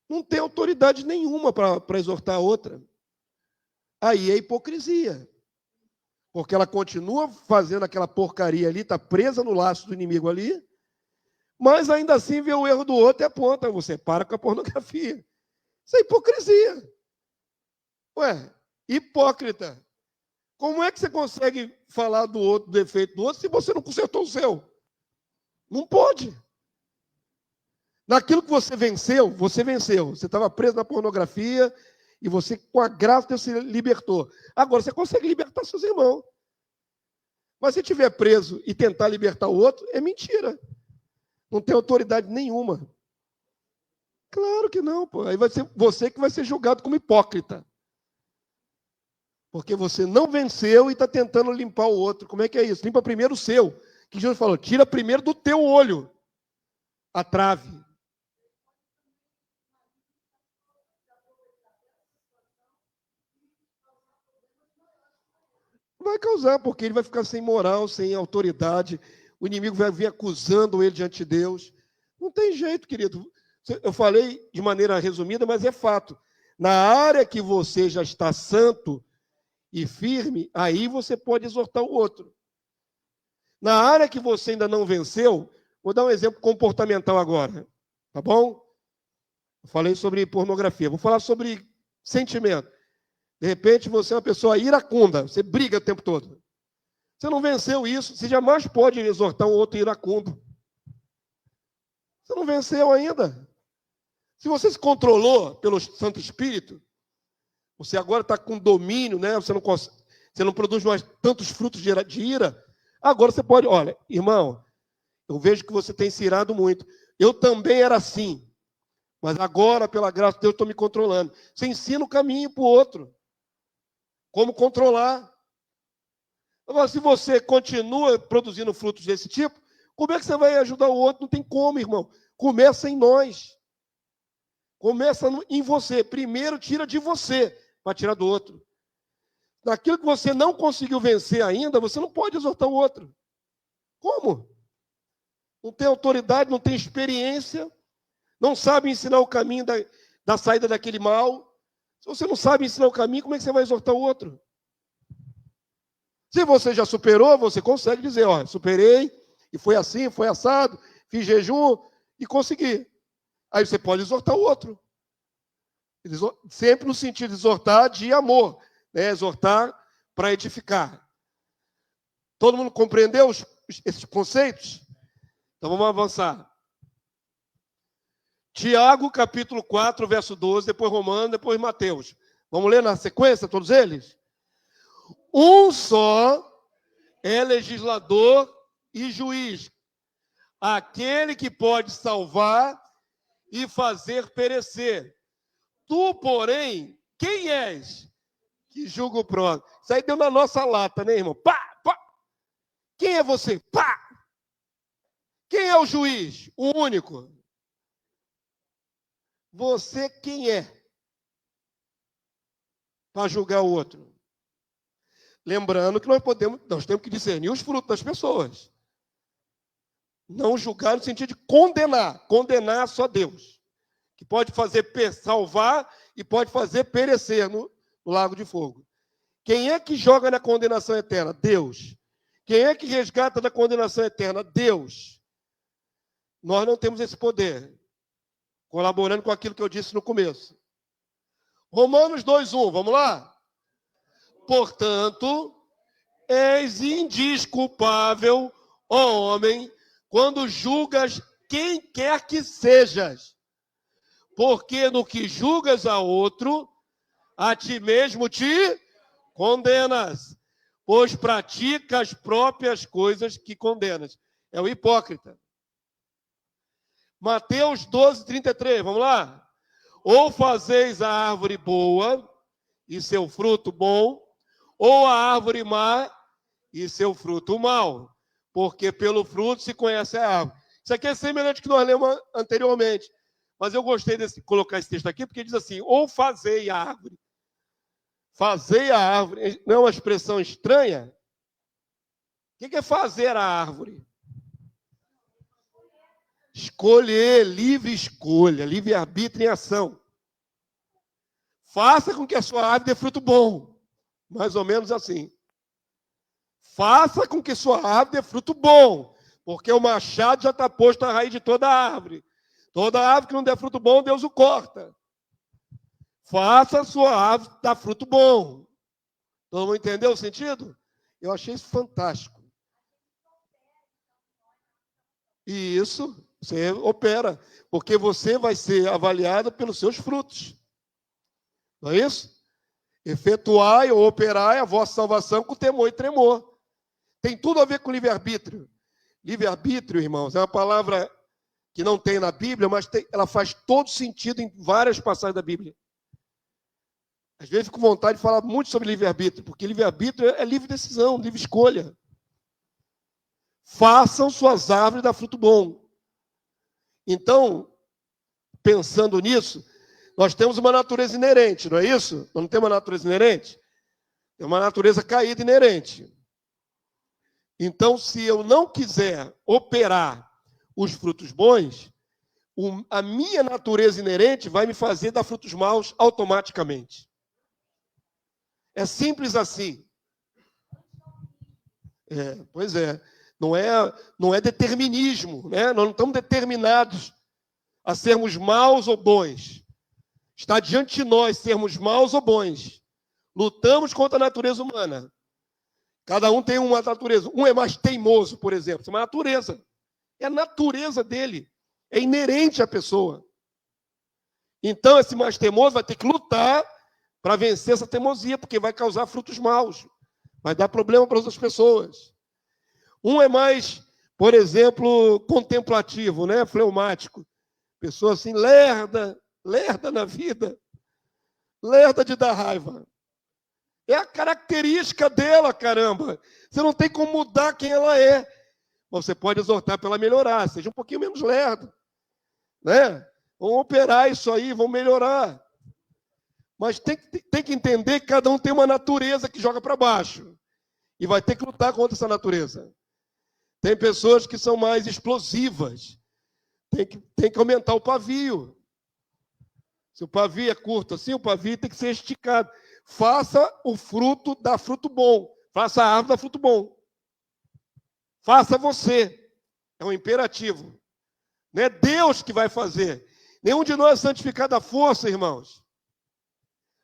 S1: Não tem autoridade nenhuma para exortar a outra. Aí é hipocrisia. Porque ela continua fazendo aquela porcaria ali, está presa no laço do inimigo ali, mas ainda assim vê o erro do outro e aponta. Você para com a pornografia. Isso é hipocrisia. Ué, hipócrita. Como é que você consegue falar do outro, do defeito do outro, se você não consertou o seu? Não pode. Naquilo que você venceu, você venceu. Você estava preso na pornografia e você, com a graça de Deus, se libertou. Agora, você consegue libertar seus irmãos. Mas se estiver preso e tentar libertar o outro, é mentira. Não tem autoridade nenhuma. Claro que não, pô. Aí vai ser você que vai ser julgado como hipócrita. Porque você não venceu e está tentando limpar o outro. Como é que é isso? Limpa primeiro o seu. Que Jesus falou, tira primeiro do teu olho a trave. Vai causar, porque ele vai ficar sem moral, sem autoridade. O inimigo vai vir acusando ele diante de Deus. Não tem jeito, querido. Eu falei de maneira resumida, mas é fato. Na área que você já está santo e firme, aí você pode exortar o outro. Na área que você ainda não venceu, vou dar um exemplo comportamental agora, tá bom? Eu falei sobre pornografia, vou falar sobre sentimento. De repente você é uma pessoa iracunda, você briga o tempo todo. Você não venceu isso, você jamais pode exortar um outro iracundo. Você não venceu ainda. Se você se controlou pelo Santo Espírito, você agora está com domínio, né? Você não produz mais tantos frutos de ira. Agora você pode, olha, irmão, eu vejo que você tem se irado muito. Eu também era assim. Mas agora, pela graça de Deus, estou me controlando. Você ensina o caminho para o outro. Como controlar. Agora, se você continua produzindo frutos desse tipo, como é que você vai ajudar o outro? Não tem como, irmão. Começa em nós. Começa em você. Primeiro, tira de você para tirar do outro. Naquilo que você não conseguiu vencer ainda, você não pode exortar o outro. Como? Não tem autoridade, não tem experiência, não sabe ensinar o caminho da saída daquele mal. Se você não sabe ensinar o caminho, como é que você vai exortar o outro? Se você já superou, você consegue dizer, ó, superei, e foi assim, foi assado, fiz jejum e consegui. Aí você pode exortar o outro. Sempre no sentido de exortar de amor, né? Exortar para edificar. Todo mundo compreendeu esses conceitos? Então vamos avançar. Tiago, capítulo 4, verso 12, depois Romanos, depois Mateus. Vamos ler na sequência todos eles? Um só é legislador e juiz, aquele que pode salvar e fazer perecer. Tu, porém, quem és que julga o próximo? Isso aí deu na nossa lata, né, irmão? Pá, pá. Quem é você? Pá! Quem é o juiz? O único. Você quem é? Para julgar o outro. Lembrando que nós temos que discernir os frutos das pessoas. Não julgar no sentido de condenar. Condenar só Deus. Que pode fazer salvar e pode fazer perecer no lago de fogo. Quem é que joga na condenação eterna? Deus. Quem é que resgata da condenação eterna? Deus. Nós não temos esse poder. Colaborando com aquilo que eu disse no começo. Romanos 2:1, vamos lá? Portanto, és indisculpável, ó homem, quando julgas quem quer que sejas. Porque no que julgas a outro, a ti mesmo te condenas, pois pratica as próprias coisas que condenas. É o hipócrita. Mateus 12:33, vamos lá? Ou fazeis a árvore boa e seu fruto bom, ou a árvore má e seu fruto mau, porque pelo fruto se conhece a árvore. Isso aqui é semelhante ao que nós lemos anteriormente, mas eu gostei de colocar esse texto aqui, porque diz assim, ou fazei a árvore. Fazer a árvore, não é uma expressão estranha? O que é fazer a árvore? Escolher, livre escolha, livre-arbítrio em ação. Faça com que a sua árvore dê fruto bom. Mais ou menos assim. Faça com que sua árvore dê fruto bom, porque o machado já está posto à raiz de toda a árvore. Toda árvore que não der fruto bom, Deus o corta. Faça a sua árvore dar fruto bom. Todo mundo entendeu o sentido? Eu achei isso fantástico. E isso, você opera, porque você vai ser avaliado pelos seus frutos. Não é isso? Efetuai ou operai a vossa salvação com temor e tremor. Tem tudo a ver com livre-arbítrio. Livre-arbítrio, irmãos, é uma palavra que não tem na Bíblia, mas ela faz todo sentido em várias passagens da Bíblia. Às vezes fico com vontade de falar muito sobre livre-arbítrio, porque livre-arbítrio é livre decisão, livre escolha. Façam suas árvores dar fruto bom. Então, pensando nisso, nós temos uma natureza inerente, não é isso? Nós não temos uma natureza inerente? Tem uma natureza caída inerente. Então, se eu não quiser operar os frutos bons, a minha natureza inerente vai me fazer dar frutos maus automaticamente. É simples assim. Pois é. Não é determinismo, né? Nós não estamos determinados a sermos maus ou bons. Está diante de nós sermos maus ou bons. Lutamos contra a natureza humana. Cada um tem uma natureza. Um é mais teimoso, por exemplo. Isso é uma natureza. É a natureza dele. É inerente à pessoa. Então, esse mais teimoso vai ter que lutar para vencer essa teimosia, porque vai causar frutos maus. Vai dar problema para outras pessoas. Um é mais, por exemplo, contemplativo, né? Fleumático. Pessoa assim, lerda na vida. Lerda de dar raiva. É a característica dela, caramba. Você não tem como mudar quem ela é. Mas você pode exortar para ela melhorar. Seja um pouquinho menos lerda. Né? Vamos operar isso aí, vamos melhorar. Mas tem que entender que cada um tem uma natureza que joga para baixo. E vai ter que lutar contra essa natureza. Tem pessoas que são mais explosivas. Tem que aumentar o pavio. Se o pavio é curto assim, o pavio tem que ser esticado. Faça o fruto dar fruto bom. Faça a árvore dar fruto bom. Faça você. É um imperativo. Não é Deus que vai fazer. Nenhum de nós é santificado à força, irmãos.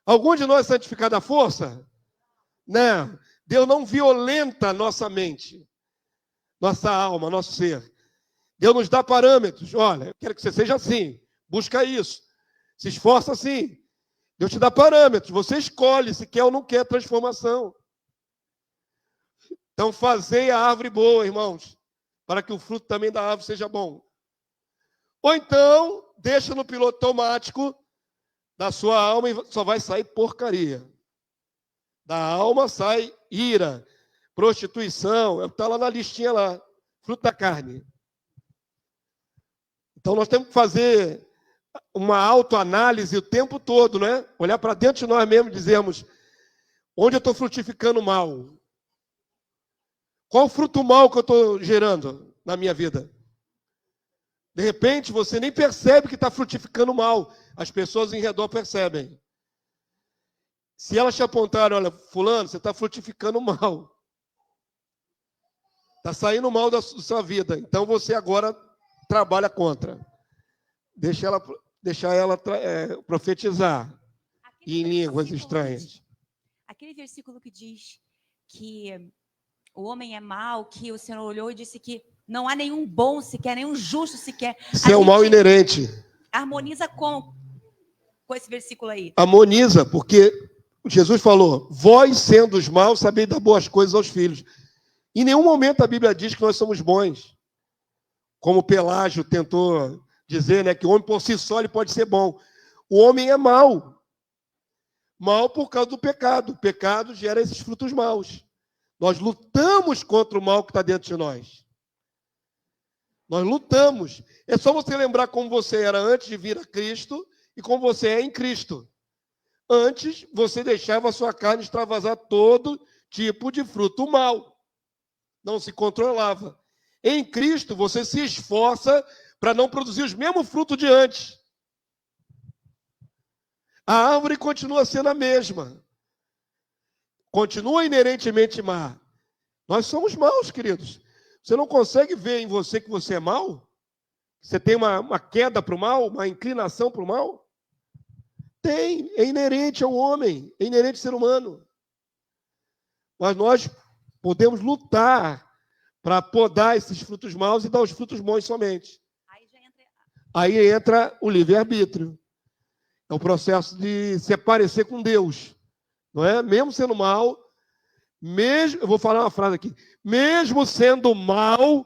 S1: Algum de nós é santificado à força? Não. Deus não violenta a nossa mente, nossa alma, nosso ser. Deus nos dá parâmetros. Olha, eu quero que você seja assim. Busca isso. Se esforça assim. Deus te dá parâmetros. Você escolhe se quer ou não quer transformação. Então, fazei a árvore boa, irmãos, para que o fruto também da árvore seja bom. Ou então, deixa no piloto automático da sua alma e só vai sair porcaria. Da alma sai ira, prostituição, está lá na listinha lá, fruto da carne. Então, nós temos que fazer uma autoanálise o tempo todo, né? Olhar para dentro de nós mesmos e dizermos, onde eu estou frutificando mal? Qual o fruto mal que eu estou gerando na minha vida? De repente, você nem percebe que está frutificando mal. As pessoas em redor percebem. Se elas te apontarem, olha, fulano, você está frutificando mal. Está saindo mal da sua vida. Então, você agora trabalha contra. Deixa ela profetizar em línguas estranhas.
S4: Aquele versículo que diz que o homem é mau, que o Senhor olhou e disse que não há nenhum bom sequer, nenhum justo sequer.
S1: Isso é o mal inerente.
S4: Harmoniza com esse versículo aí.
S1: Harmoniza, porque Jesus falou, vós sendo os maus, sabeis dar boas coisas aos filhos. Em nenhum momento a Bíblia diz que nós somos bons. Como Pelágio tentou dizer, né, que o homem por si só ele pode ser bom. O homem é mau. Mau por causa do pecado. O pecado gera esses frutos maus. Nós lutamos contra o mal que está dentro de nós. Nós lutamos. É só você lembrar como você era antes de vir a Cristo e como você é em Cristo. Antes, você deixava a sua carne extravasar todo tipo de fruto mal. Não se controlava. Em Cristo, você se esforça para não produzir os mesmos frutos de antes. A árvore continua sendo a mesma. Continua inerentemente má. Nós somos maus, queridos. Você não consegue ver em você que você é mau? Você tem uma queda para o mal? Uma inclinação para o mal? Tem. É inerente ao homem. É inerente ao ser humano. Mas nós podemos lutar para podar esses frutos maus e dar os frutos bons somente. Aí entra o livre-arbítrio. É o processo de se parecer com Deus. Não é? Mesmo sendo mal, eu vou falar uma frase aqui. Mesmo sendo mal,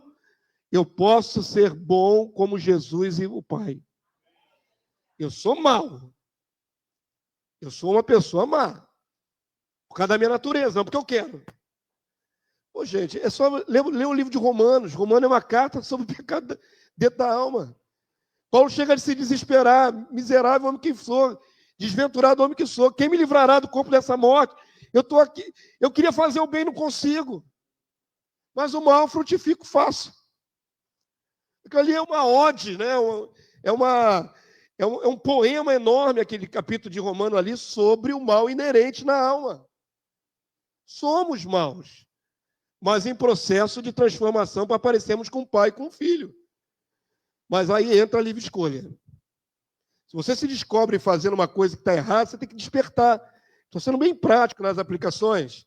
S1: eu posso ser bom como Jesus e o Pai. Eu sou mau. Eu sou uma pessoa má. Por causa da minha natureza, não porque eu quero. Pô, gente, é só ler o livro de Romanos. Romanos é uma carta sobre o pecado dentro da alma. Paulo chega a se desesperar. Miserável homem que sou. Desventurado homem que sou. Quem me livrará do corpo dessa morte? Eu estou aqui. Eu queria fazer o bem, não consigo. Mas o mal frutifico, faço. Porque ali é uma ode, né? É um poema enorme, aquele capítulo de Romano ali, sobre o mal inerente na alma. Somos maus, mas em processo de transformação para parecermos com o pai e com o filho. Mas aí entra a livre escolha. Se você se descobre fazendo uma coisa que está errada, você tem que despertar. Estou sendo bem prático nas aplicações.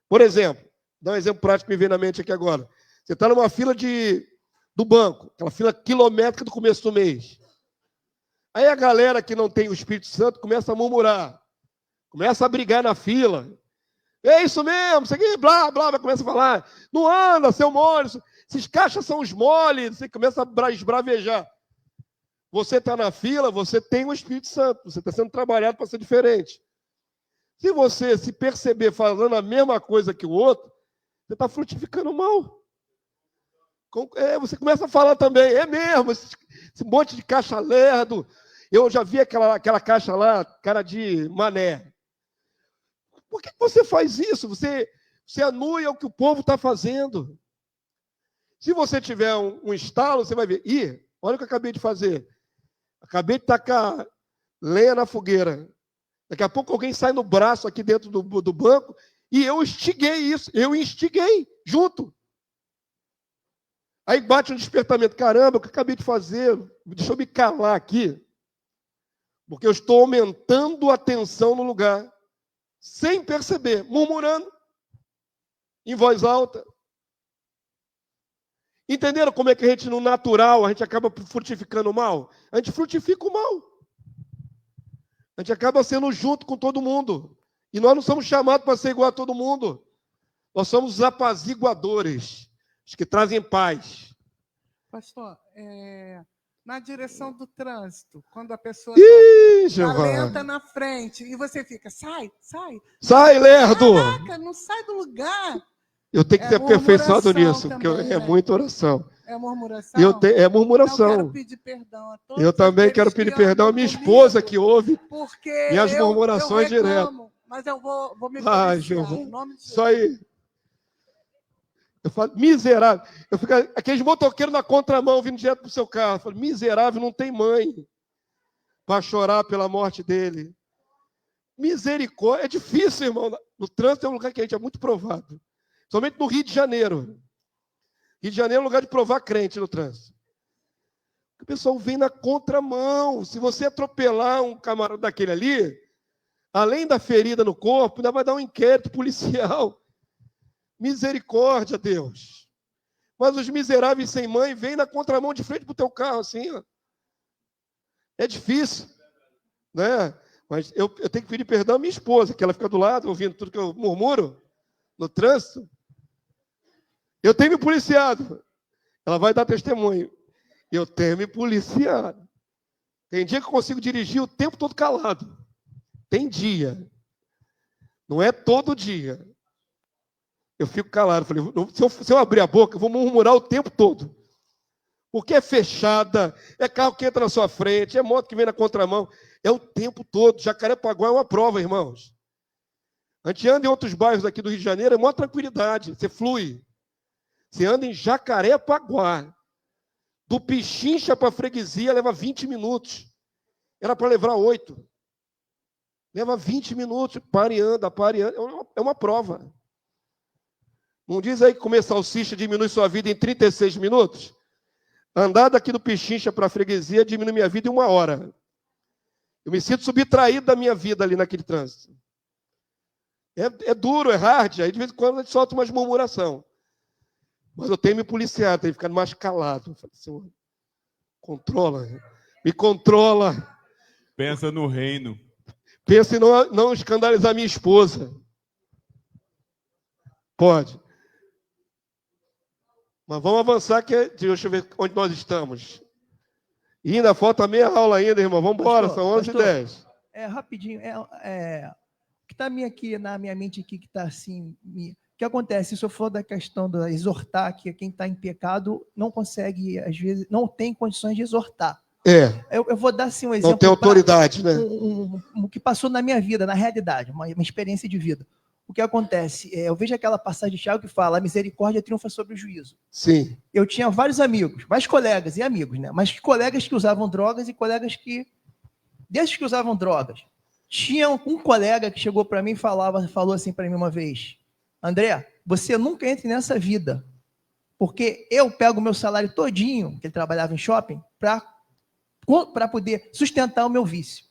S1: Por exemplo, vou dar um exemplo prático que me vem na mente aqui agora. Você está numa fila do banco, aquela fila quilométrica do começo do mês. Aí a galera que não tem o Espírito Santo começa a murmurar, começa a brigar na fila. É isso mesmo, isso aqui, blá, blá, começa a falar. Não anda, seu mole, esses caixas são os moles, você começa a esbravejar. Você está na fila, você tem o Espírito Santo, você está sendo trabalhado para ser diferente. Se você se perceber falando a mesma coisa que o outro, você está frutificando mal. Você começa a falar também, é mesmo, esse monte de caixa lerdo. Eu já vi aquela caixa lá, cara de mané. Por que você faz isso? Você anula o que o povo está fazendo. Se você tiver um estalo, você vai ver. Olha o que eu acabei de fazer. Acabei de tacar lenha na fogueira. Daqui a pouco alguém sai no braço aqui dentro do banco E eu instiguei isso, eu instiguei junto. Aí bate um despertamento. Caramba, o que eu acabei de fazer? Deixa eu me calar aqui. Porque eu estou aumentando a tensão no lugar. Sem perceber, murmurando. Em voz alta. Entenderam como é que a gente, no natural, a gente acaba frutificando o mal? A gente frutifica o mal. A gente acaba sendo junto com todo mundo. E nós não somos chamados para ser igual a todo mundo. Nós somos os apaziguadores. Os que trazem paz.
S5: Pastor, na direção do trânsito, quando a pessoa está lenta na frente, e você fica, sai.
S1: Sai, lerdo!
S5: Caraca, não sai do lugar.
S1: Eu tenho que ser aperfeiçoado nisso,
S5: também,
S1: porque é muita oração.
S5: É murmuração?
S1: É murmuração.
S5: Eu quero pedir perdão a todos.
S1: Eu também quero pedir perdão à minha esposa que ouve
S5: porque
S1: minhas murmurações
S5: eu reclamo,
S1: direto.
S5: Mas eu vou me
S1: Ai,
S5: policiar,
S1: Jesus.
S5: em nome de Jesus.
S1: Isso aí. Eu falo, miserável. Eu fico, aqueles motoqueiros na contramão vindo direto para o seu carro. Eu falo, miserável, não tem mãe para chorar pela morte dele. Misericórdia. É difícil, irmão. No trânsito é um lugar que a gente é muito provado. Somente no Rio de Janeiro. Rio de Janeiro é um lugar de provar crente no trânsito. O pessoal vem na contramão. Se você atropelar um camarada daquele ali, além da ferida no corpo, ainda vai dar um inquérito policial. Misericórdia, Deus. Mas os miseráveis sem mãe vêm na contramão de frente para o teu carro, assim. Ó. É difícil. Né? Mas eu tenho que pedir perdão à minha esposa, que ela fica do lado, ouvindo tudo que eu murmuro no trânsito. Eu tenho me policiado. Ela vai dar testemunho. Eu tenho me policiado. Tem dia que eu consigo dirigir o tempo todo calado. Tem dia. Não é todo dia. Eu fico calado. Falei, se eu abrir a boca, eu vou murmurar o tempo todo. Porque é fechada, é carro que entra na sua frente, é moto que vem na contramão. É o tempo todo. Jacarepaguá é uma prova, irmãos. A gente anda em outros bairros aqui do Rio de Janeiro, é maior tranquilidade. Você flui. Você anda em Jacarepaguá. Do Pichincha para a freguesia leva 20 minutos. Era para levar 8. Leva 20 minutos. Pare e anda, pare e anda. É uma prova. Não diz aí que comer salsicha diminui sua vida em 36 minutos? Andar daqui do Pichincha para a freguesia diminui minha vida em 1 hora. Eu me sinto subtraído da minha vida ali naquele trânsito. É duro, é hard. Aí de vez em quando a gente solta umas murmuração. Mas eu tenho me policiado, tenho ficado mais calado. Eu falei, Senhor, controla, me controla.
S3: Pensa no reino.
S1: Pensa em não escandalizar minha esposa. Pode. Mas vamos avançar, deixa eu ver onde nós estamos. E ainda falta meia aula ainda, irmão. Vamos embora, são 11h10.
S6: Rapidinho. O que está na minha mente aqui, que está assim... O que acontece? Se eu for da questão de exortar, que quem está em pecado não consegue, às vezes, não tem condições de exortar. Eu vou dar assim, um exemplo.
S1: Não tem autoridade, né?
S6: O que passou na minha vida, na realidade, uma experiência de vida. O que acontece? Eu vejo aquela passagem de Tiago que fala: a misericórdia triunfa sobre o juízo.
S1: Sim.
S6: Eu tinha vários amigos, mais colegas e amigos, né? Mas colegas que usavam drogas e colegas que, desses que usavam drogas, tinha um colega que chegou para mim e falou assim para mim uma vez: André, você nunca entre nessa vida, porque eu pego o meu salário todinho, que ele trabalhava em shopping, para poder sustentar o meu vício.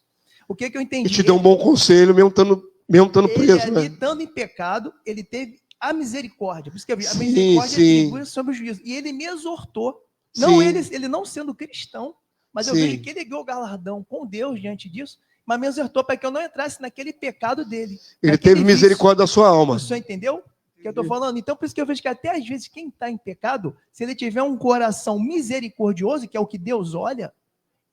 S6: O que eu entendi?
S1: E te deu um bom conselho, mesmo estando preso.
S6: Ele, estando em pecado, ele teve a misericórdia. Por isso que a misericórdia atribui sobre o juízo. E ele me exortou. Não ele não sendo cristão, mas eu vejo que ele ganhou o galardão com Deus diante disso, mas me exortou para que eu não entrasse naquele pecado dele.
S1: Ele teve misericórdia da sua alma.
S6: O senhor entendeu o que eu estou falando? Então, por isso que eu vejo que até às vezes quem está em pecado, se ele tiver um coração misericordioso, que é o que Deus olha,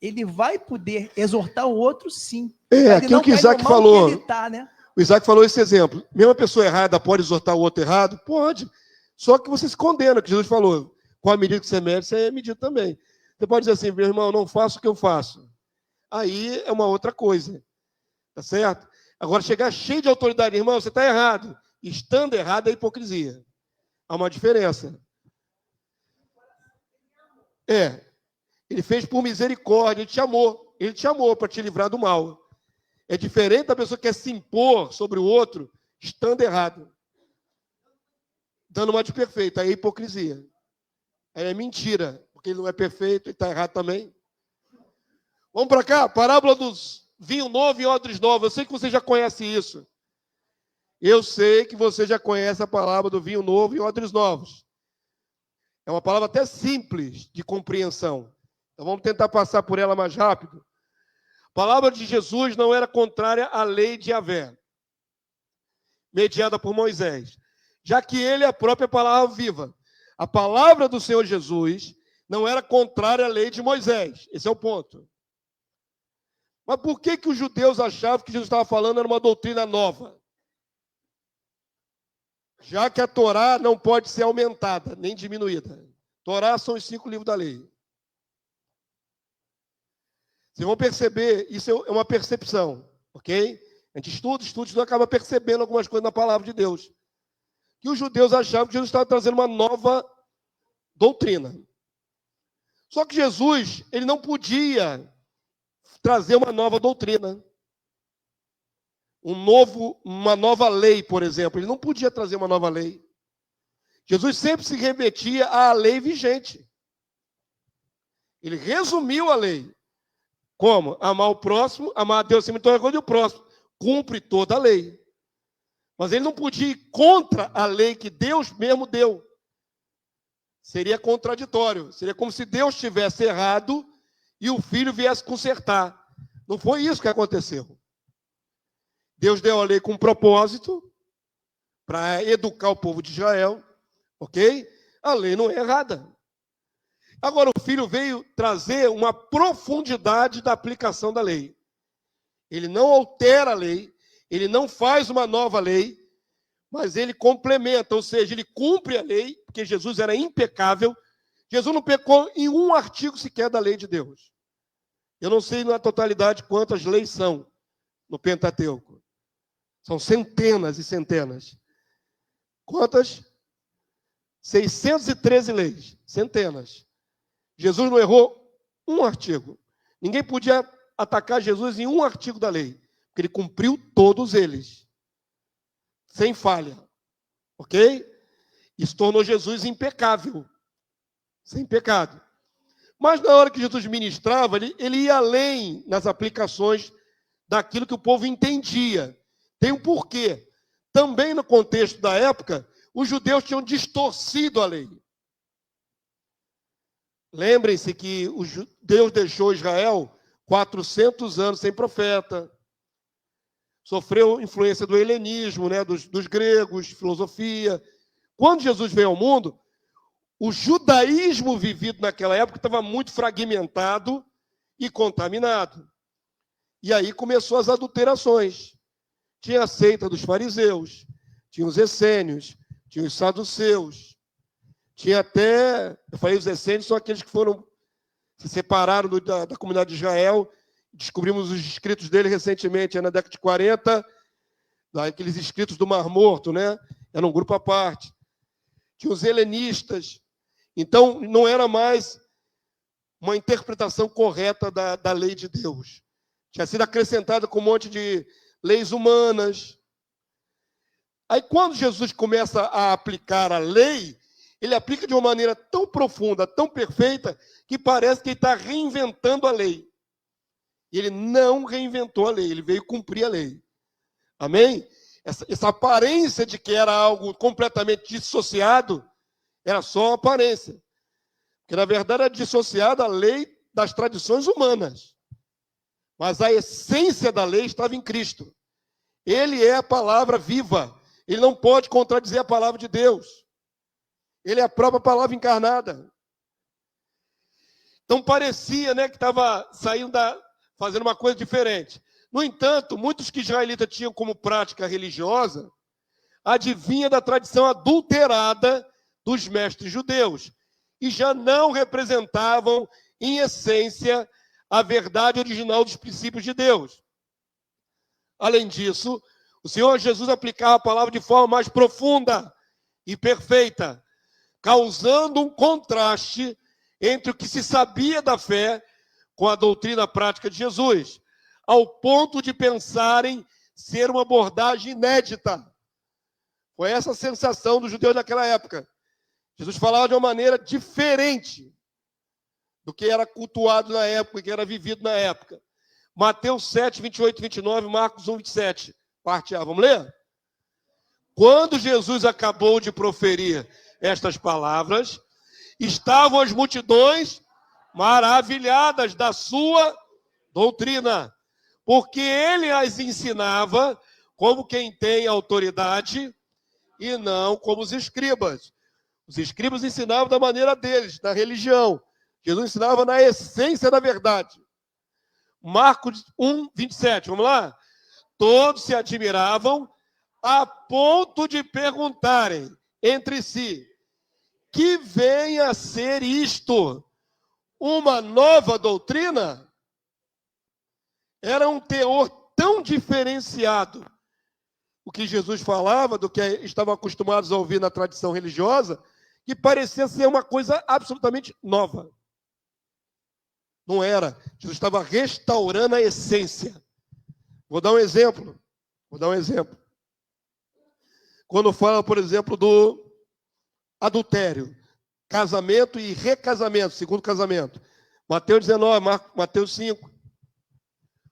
S6: ele vai poder exortar o outro, sim.
S1: Aquilo que Isaac falou.
S6: Né?
S1: O Isaac falou esse exemplo. Mesmo a pessoa errada pode exortar o outro errado? Pode. Só que você se condena, que Jesus falou. Com a medida que você mede, você é medido também. Você pode dizer assim: meu irmão, eu não faço o que eu faço. Aí é uma outra coisa. Tá certo? Agora, chegar cheio de autoridade, irmão, você está errado. Estando errado é hipocrisia. Há uma diferença. Ele fez por misericórdia, ele te amou. Ele te amou para te livrar do mal. É diferente da pessoa que quer se impor sobre o outro, estando errado. dando uma de perfeito. Aí é hipocrisia. Aí é mentira, porque ele não é perfeito, ele está errado também. Vamos para cá, parábola dos vinho novo e odres novos. Eu sei que você já conhece isso. Eu sei que você já conhece a palavra do vinho novo e odres novos. É uma palavra até simples de compreensão. Então vamos tentar passar por ela mais rápido. A palavra de Jesus não era contrária à lei de Yahvé, mediada por Moisés, já que ele é a própria palavra viva. A palavra do Senhor Jesus não era contrária à lei de Moisés. Esse é o ponto. Mas por que os judeus achavam que Jesus estava falando era uma doutrina nova? Já que a Torá não pode ser aumentada, nem diminuída. Torá são os 5 livros da lei. Vocês vão perceber, isso é uma percepção, ok? A gente estuda e acaba percebendo algumas coisas na palavra de Deus. Que os judeus achavam que Jesus estava trazendo uma nova doutrina. Só que Jesus, ele não podia trazer uma nova doutrina. Uma nova lei, por exemplo. Ele não podia trazer uma nova lei. Jesus sempre se remetia à lei vigente. Ele resumiu a lei. Como? Amar o próximo, amar a Deus acima de toda coisa e o próximo. Cumpre toda a lei. Mas ele não podia ir contra a lei que Deus mesmo deu. Seria contraditório. Seria como se Deus tivesse errado e o filho viesse consertar. Não foi isso que aconteceu. Deus deu a lei com um propósito para educar o povo de Israel, ok? A lei não é errada. Agora, o filho veio trazer uma profundidade da aplicação da lei. Ele não altera a lei, ele não faz uma nova lei, mas ele complementa, ou seja, ele cumpre a lei, porque Jesus era impecável. Jesus não pecou em um artigo sequer da lei de Deus. Eu não sei na totalidade quantas leis são no Pentateuco. São centenas e centenas. Quantas? 613 leis. Centenas. Jesus não errou um artigo. Ninguém podia atacar Jesus em um artigo da lei, porque ele cumpriu todos eles. Sem falha. Ok? Isso tornou Jesus impecável. Sem pecado. Mas na hora que Jesus ministrava, ele ia além nas aplicações daquilo que o povo entendia. Tem um porquê. Também no contexto da época, os judeus tinham distorcido a lei. Lembrem-se que Deus deixou Israel 400 anos sem profeta. Sofreu influência do helenismo, né, dos gregos, filosofia. Quando Jesus veio ao mundo, o judaísmo vivido naquela época estava muito fragmentado e contaminado. E aí começou as adulterações. Tinha a seita dos fariseus, tinha os essênios, tinha os saduceus, tinha até, eu falei os essênios, são aqueles que se separaram da comunidade de Israel. Descobrimos os escritos dele recentemente, na década de 40, aqueles escritos do Mar Morto, né? Era um grupo à parte. Tinha os helenistas. Então, não era mais uma interpretação correta da lei de Deus. Tinha sido acrescentada com um monte de leis humanas. Aí, quando Jesus começa a aplicar a lei, ele aplica de uma maneira tão profunda, tão perfeita, que parece que ele está reinventando a lei. E ele não reinventou a lei, ele veio cumprir a lei. Amém? Essa aparência de que era algo completamente dissociado, era só uma aparência. Porque, na verdade, era dissociada a lei das tradições humanas. Mas a essência da lei estava em Cristo. Ele é a palavra viva. Ele não pode contradizer a palavra de Deus. Ele é a própria palavra encarnada. Então parecia, né, que estava fazendo uma coisa diferente. No entanto, muitos que israelitas tinham como prática religiosa adivinha da tradição adulterada dos mestres judeus e já não representavam, em essência, a verdade original dos princípios de Deus. Além disso, o Senhor Jesus aplicava a palavra de forma mais profunda e perfeita, causando um contraste entre o que se sabia da fé com a doutrina prática de Jesus, ao ponto de pensarem ser uma abordagem inédita. Foi essa a sensação dos judeus naquela época. Jesus falava de uma maneira diferente do que era cultuado na época, que era vivido na época. Mateus 7, 28 e 29, Marcos 1, 27. Parte A, vamos ler? Quando Jesus acabou de proferir estas palavras, estavam as multidões maravilhadas da sua doutrina, porque ele as ensinava como quem tem autoridade e não como os escribas. Os escribas ensinavam da maneira deles, da religião. Jesus ensinava na essência da verdade. Marcos 1, 27, vamos lá? Todos se admiravam a ponto de perguntarem entre si: que vem a ser isto? Uma nova doutrina? Era um teor tão diferenciado o que Jesus falava do que estavam acostumados a ouvir na tradição religiosa, que parecia ser uma coisa absolutamente nova. Não era. Jesus estava restaurando a essência. Vou dar um exemplo. Quando fala, por exemplo, do adultério, casamento e recasamento, segundo casamento. Mateus 19, Mateus 5.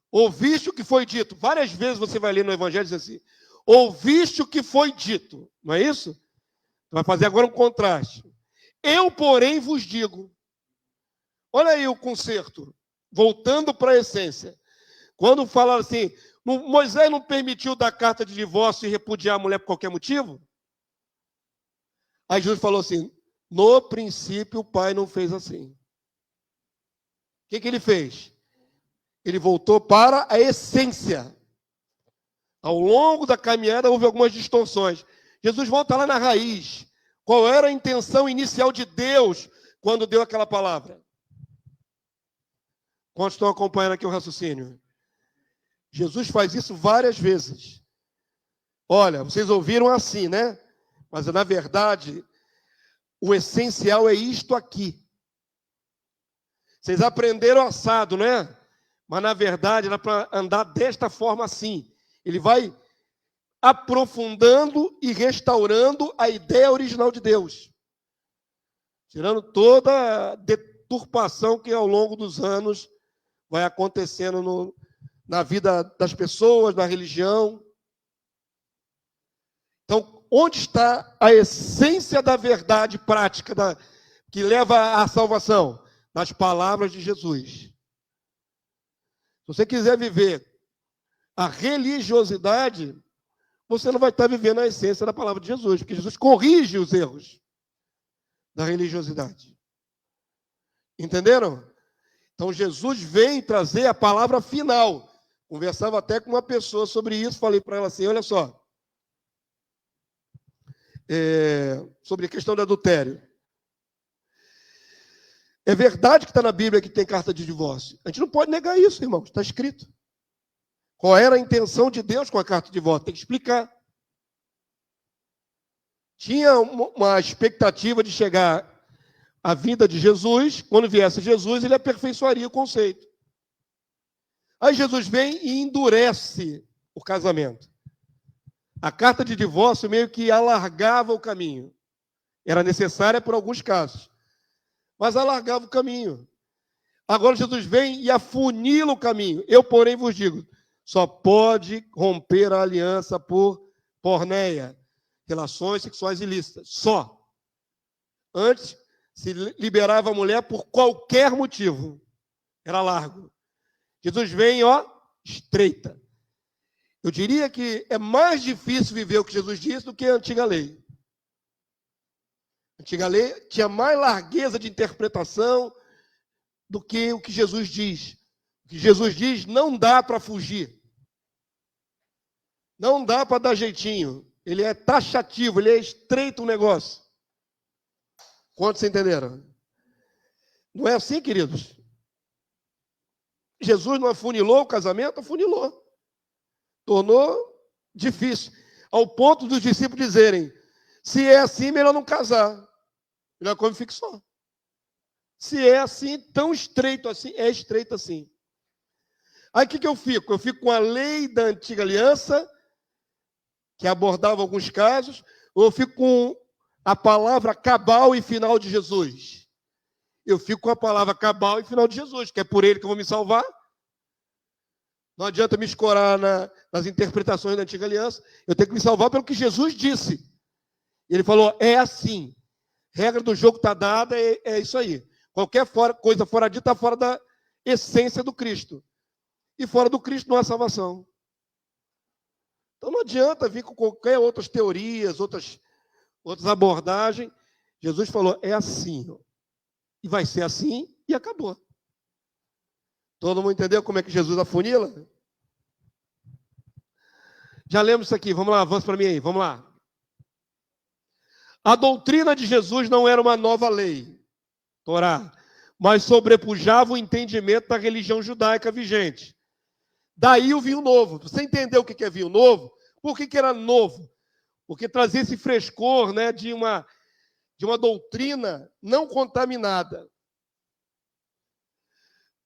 S1: Ouviste o que foi dito. Várias vezes você vai ler no Evangelho e diz assim: ouviste o que foi dito. Não é isso? Vai fazer agora um contraste. Eu, porém, vos digo. Olha aí o concerto. Voltando para a essência. Quando fala assim, Moisés não permitiu dar carta de divórcio e repudiar a mulher por qualquer motivo? Aí Jesus falou assim: no princípio o pai não fez assim. O que ele fez? Ele voltou para a essência. Ao longo da caminhada houve algumas distorções. Jesus volta lá na raiz. Qual era a intenção inicial de Deus quando deu aquela palavra? Quantos estão acompanhando aqui o raciocínio? Jesus faz isso várias vezes. Olha, vocês ouviram assim, né? Mas na verdade, o essencial é isto aqui. Vocês aprenderam assado, né? Mas na verdade era para andar desta forma assim. Ele vai aprofundando e restaurando a ideia original de Deus. Tirando toda a deturpação que ao longo dos anos vai acontecendo na vida das pessoas, na religião. Então, onde está a essência da verdade prática que leva à salvação? Nas palavras de Jesus. Se você quiser viver a religiosidade, você não vai estar vivendo a essência da palavra de Jesus, porque Jesus corrige os erros da religiosidade. Entenderam? Então, Jesus vem trazer a palavra final. Conversava até com uma pessoa sobre isso, falei para ela assim, olha só, sobre a questão do adultério. É verdade que está na Bíblia que tem carta de divórcio. A gente não pode negar isso, irmãos, está escrito. Qual era a intenção de Deus com a carta de divórcio? Tem que explicar. Tinha uma expectativa de chegar à vida de Jesus. Quando viesse Jesus, ele aperfeiçoaria o conceito. Aí Jesus vem e endurece o casamento. A carta de divórcio meio que alargava o caminho. Era necessária por alguns casos, mas alargava o caminho. Agora Jesus vem e afunila o caminho. Eu, porém, vos digo, só pode romper a aliança por porneia, relações sexuais ilícitas. Só. Antes, se liberava a mulher por qualquer motivo. Era largo. Jesus vem, estreita. Eu diria que é mais difícil viver o que Jesus disse do que a antiga lei. A antiga lei tinha mais largueza de interpretação do que o que Jesus diz. O que Jesus diz não dá para fugir. Não dá para dar jeitinho. Ele é taxativo, ele é estreito o negócio. Quantos entenderam? Não é assim, queridos? Jesus não afunilou o casamento? Afunilou. Tornou difícil. Ao ponto dos discípulos dizerem, se é assim, melhor não casar. Melhor que o homem fique só. Se é assim, tão estreito assim, é estreito assim. Aí o que eu fico? Eu fico com a lei da antiga aliança, que abordava alguns casos, Ou eu fico com a palavra cabal e final de Jesus? Eu fico com a palavra cabal e final de Jesus, que é por ele que eu vou me salvar. Não adianta me escorar nas interpretações da Antiga Aliança. Eu tenho que me salvar pelo que Jesus disse. Ele falou, é assim. Regra do jogo está dada, é isso aí. Qualquer coisa fora dita está fora da essência do Cristo. E fora do Cristo não há salvação. Então não adianta vir com qualquer outras teorias, outras abordagens. Jesus falou, é assim. E vai ser assim e acabou. Todo mundo entendeu como é que Jesus afunila? Já lemos isso aqui. Vamos lá, avança para mim aí. Vamos lá. A doutrina de Jesus não era uma nova lei, Torá, mas sobrepujava o entendimento da religião judaica vigente. Daí o vinho novo. Você entendeu o que é vinho novo? Por que era novo? Porque trazia esse frescor, né, de uma doutrina não contaminada.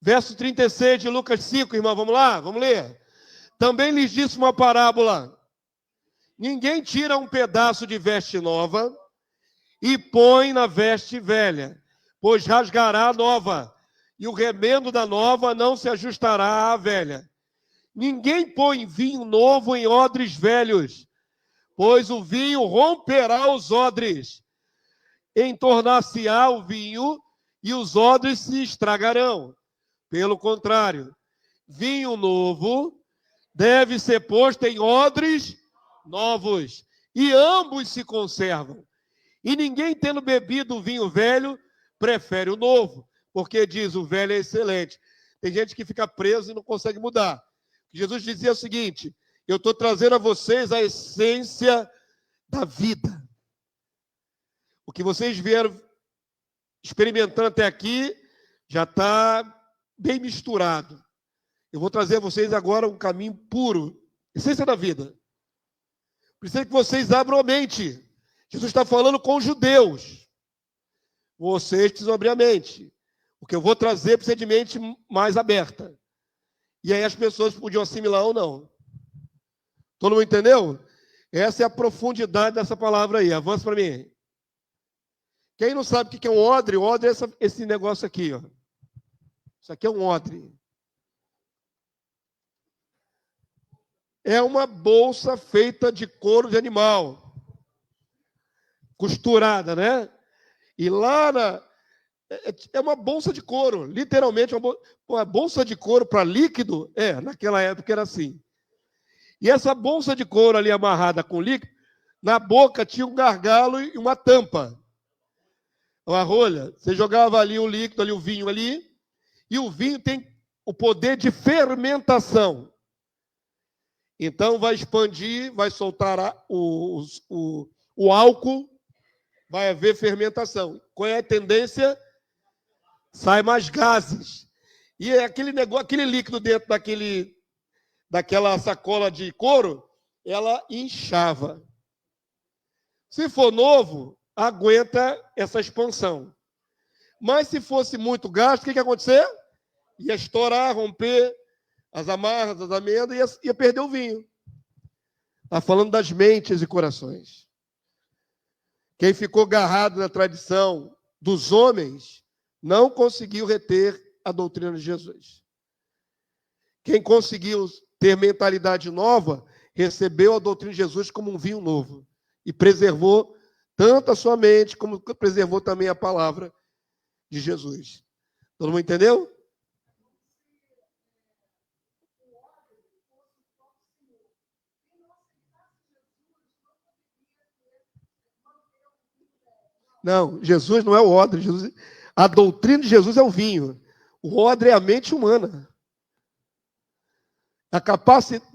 S1: Verso 36 de Lucas 5, irmão, vamos lá? Vamos ler. Também lhes disse uma parábola. Ninguém tira um pedaço de veste nova e põe na veste velha, pois rasgará a nova, e o remendo da nova não se ajustará à velha. Ninguém põe vinho novo em odres velhos, pois o vinho romperá os odres, entornar-se-á o vinho, e os odres se estragarão. Pelo contrário, vinho novo deve ser posto em odres novos, e ambos se conservam. E ninguém, tendo bebido o vinho velho, prefere o novo, porque diz, o velho é excelente. Tem gente que fica preso e não consegue mudar. Jesus dizia o seguinte, eu estou trazendo a vocês a essência da vida. O que vocês vieram experimentando até aqui já está bem misturado. Eu vou trazer a vocês agora um caminho puro, essência da vida. Precisa que vocês abram a mente. Jesus está falando com os judeus. Vocês precisam abrir a mente. O que eu vou trazer precisa de mente mais aberta. E aí as pessoas podiam assimilar ou não. Todo mundo entendeu? Essa é a profundidade dessa palavra aí. Avança para mim. Quem não sabe o que é um odre? O odre é esse negócio aqui, ó. Isso aqui é um odre. É uma bolsa feita de couro de animal. Costurada, né? E lá é uma bolsa de couro. Literalmente, uma bolsa de couro para líquido. Naquela época era assim. E essa bolsa de couro ali amarrada com líquido, na boca tinha um gargalo e uma tampa. Uma rolha. Você jogava ali o líquido, ali o vinho ali. E o vinho tem o poder de fermentação. Então, vai expandir, vai soltar o álcool, vai haver fermentação. Qual é a tendência? Sai mais gases. E aquele líquido dentro daquela sacola de couro, ela inchava. Se for novo, aguenta essa expansão. Mas se fosse muito gasto, o que ia acontecer? Ia estourar, romper as amarras, as amêndoas, ia perder o vinho. Está falando das mentes e corações. Quem ficou agarrado na tradição dos homens não conseguiu reter a doutrina de Jesus. Quem conseguiu ter mentalidade nova, recebeu a doutrina de Jesus como um vinho novo e preservou tanto a sua mente, como preservou também a palavra de Jesus. Todo mundo entendeu? Não, Jesus não é o odre. A doutrina de Jesus é o vinho. O odre é a mente humana.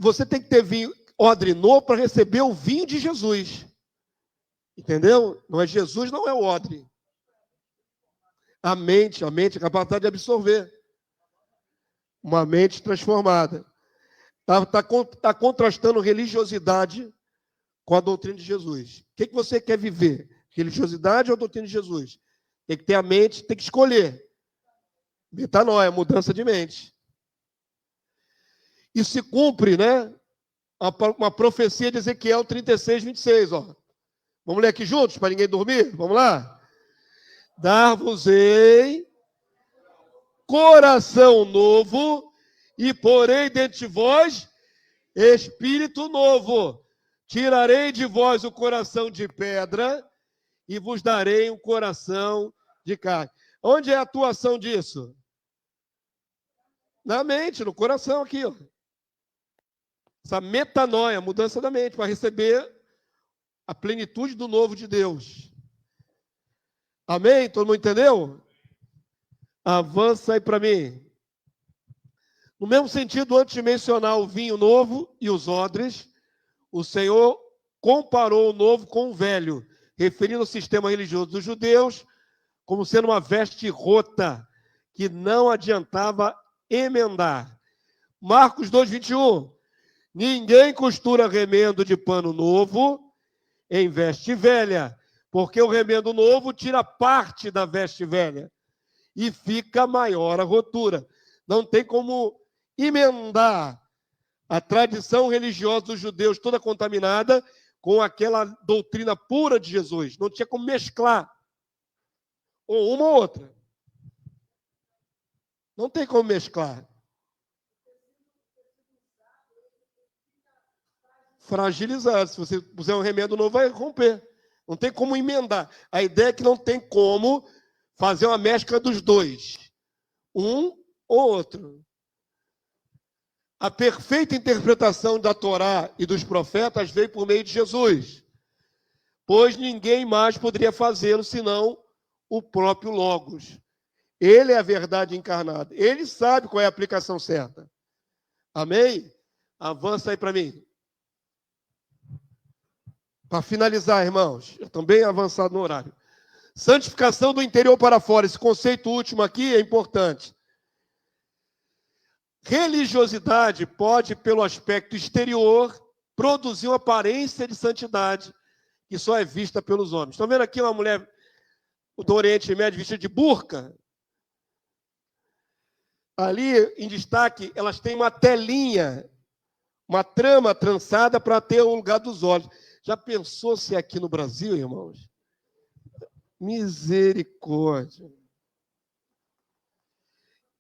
S1: Você tem que ter vinho, odre novo para receber o vinho de Jesus. Entendeu? Não é Jesus, não é o odre. A mente, a capacidade de absorver. Uma mente transformada. Está contrastando religiosidade com a doutrina de Jesus. O que você quer viver? Religiosidade ou a doutrina de Jesus? Tem que ter a mente, tem que escolher. Metanoia, mudança de mente. E se cumpre, né? Uma profecia de Ezequiel 36, 26. Ó. Vamos ler aqui juntos, para ninguém dormir? Vamos lá? Dar-vos-ei coração novo e porei dentro de vós espírito novo. Tirarei de vós o coração de pedra e vos darei um coração de carne. Onde é a atuação disso? Na mente, no coração aqui, ó. Essa metanoia, mudança da mente, para receber a plenitude do novo de Deus. Amém? Todo mundo entendeu? Avança aí para mim. No mesmo sentido, antes de mencionar o vinho novo e os odres, o Senhor comparou o novo com o velho, referindo ao sistema religioso dos judeus como sendo uma veste rota, que não adiantava emendar. Marcos 2,21. Ninguém costura remendo de pano novo em veste velha, porque o remendo novo tira parte da veste velha e fica maior a rotura. Não tem como emendar a tradição religiosa dos judeus toda contaminada com aquela doutrina pura de Jesus. Não tinha como mesclar ou uma ou outra. Não tem como mesclar. Fragilizar. Se você puser um remendo novo, vai romper. Não tem como emendar. A ideia é que não tem como fazer uma mescla dos dois. Um ou outro. A perfeita interpretação da Torá e dos profetas veio por meio de Jesus, pois ninguém mais poderia fazê-lo senão o próprio Logos. Ele é a verdade encarnada. Ele sabe qual é a aplicação certa. Amém? Avança aí para mim. Para finalizar, irmãos, eu estou bem avançado no horário. Santificação do interior para fora. Esse conceito último aqui é importante. Religiosidade pode, pelo aspecto exterior, produzir uma aparência de santidade que só é vista pelos homens. Estão vendo aqui uma mulher do Oriente Médio vestida de burca? Ali, em destaque, elas têm uma telinha, uma trama trançada para ter o lugar dos olhos. Já pensou se aqui no Brasil, irmãos? Misericórdia.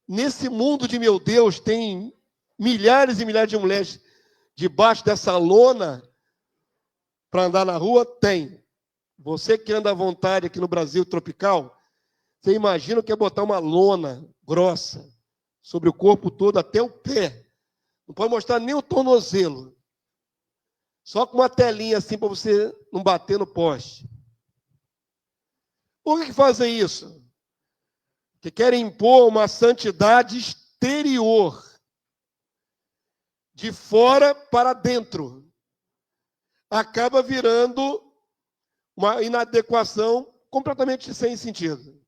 S1: Nesse mundo de meu Deus, tem milhares e milhares de mulheres debaixo dessa lona para andar na rua? Tem. Você que anda à vontade aqui no Brasil tropical, você imagina o que é botar uma lona grossa sobre o corpo todo até o pé. Não pode mostrar nem o tornozelo. Só com uma telinha assim para você não bater no poste. Por que fazem isso? Que querem impor uma santidade exterior, de fora para dentro. Acaba virando uma inadequação completamente sem sentido.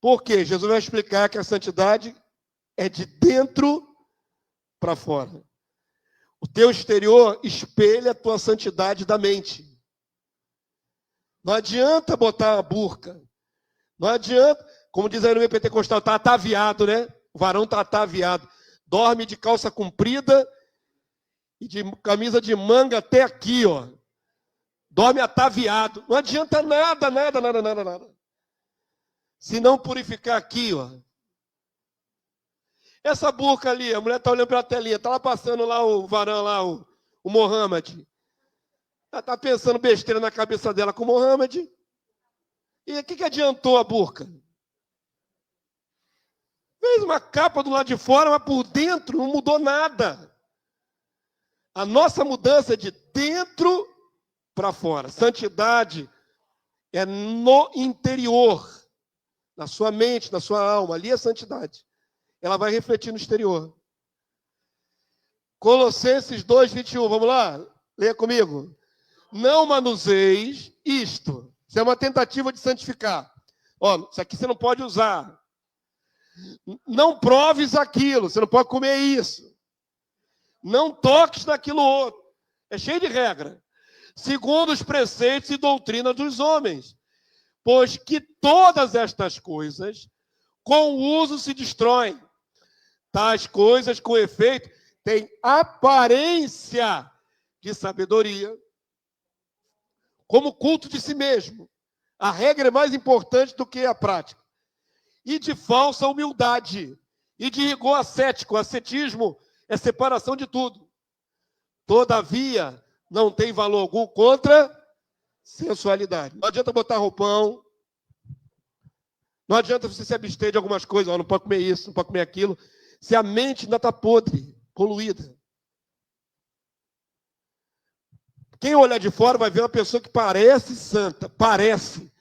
S1: Por quê? Jesus vai explicar que a santidade é de dentro para fora. O teu exterior espelha a tua santidade da mente. Não adianta botar a burca. Não adianta, como diz aí no meio pentecostal, está ataviado, né? O varão está ataviado. Dorme de calça comprida e de camisa de manga até aqui, ó. Dorme ataviado. Não adianta nada. Se não purificar aqui, ó. Essa burca ali, a mulher está olhando para a telinha, está lá passando lá o varão, lá, o Mohammed. Ela está pensando besteira na cabeça dela com o Mohammed. E o que adiantou a burca? Fez uma capa do lado de fora, mas por dentro não mudou nada. A nossa mudança é de dentro para fora. Santidade é no interior, na sua mente, na sua alma. Ali é santidade. Ela vai refletir no exterior. Colossenses 2:21, vamos lá? Leia comigo. Não manuseis isto. Isso é uma tentativa de santificar. Ó, isso aqui você não pode usar. Não proves aquilo, você não pode comer isso. Não toques naquilo outro. É cheio de regra. Segundo os preceitos e doutrinas dos homens. Pois que todas estas coisas, com o uso se destroem. Tais coisas, com efeito, têm aparência de sabedoria. como culto de si mesmo. A regra é mais importante do que a prática. E de falsa humildade, e de rigor ascético. Ascetismo é separação de tudo. Todavia, não tem valor algum contra sensualidade. Não adianta botar roupão, não adianta você se abster de algumas coisas, não pode comer isso, não pode comer aquilo, se a mente ainda está podre, poluída. Quem olhar de fora vai ver uma pessoa que parece santa, parece,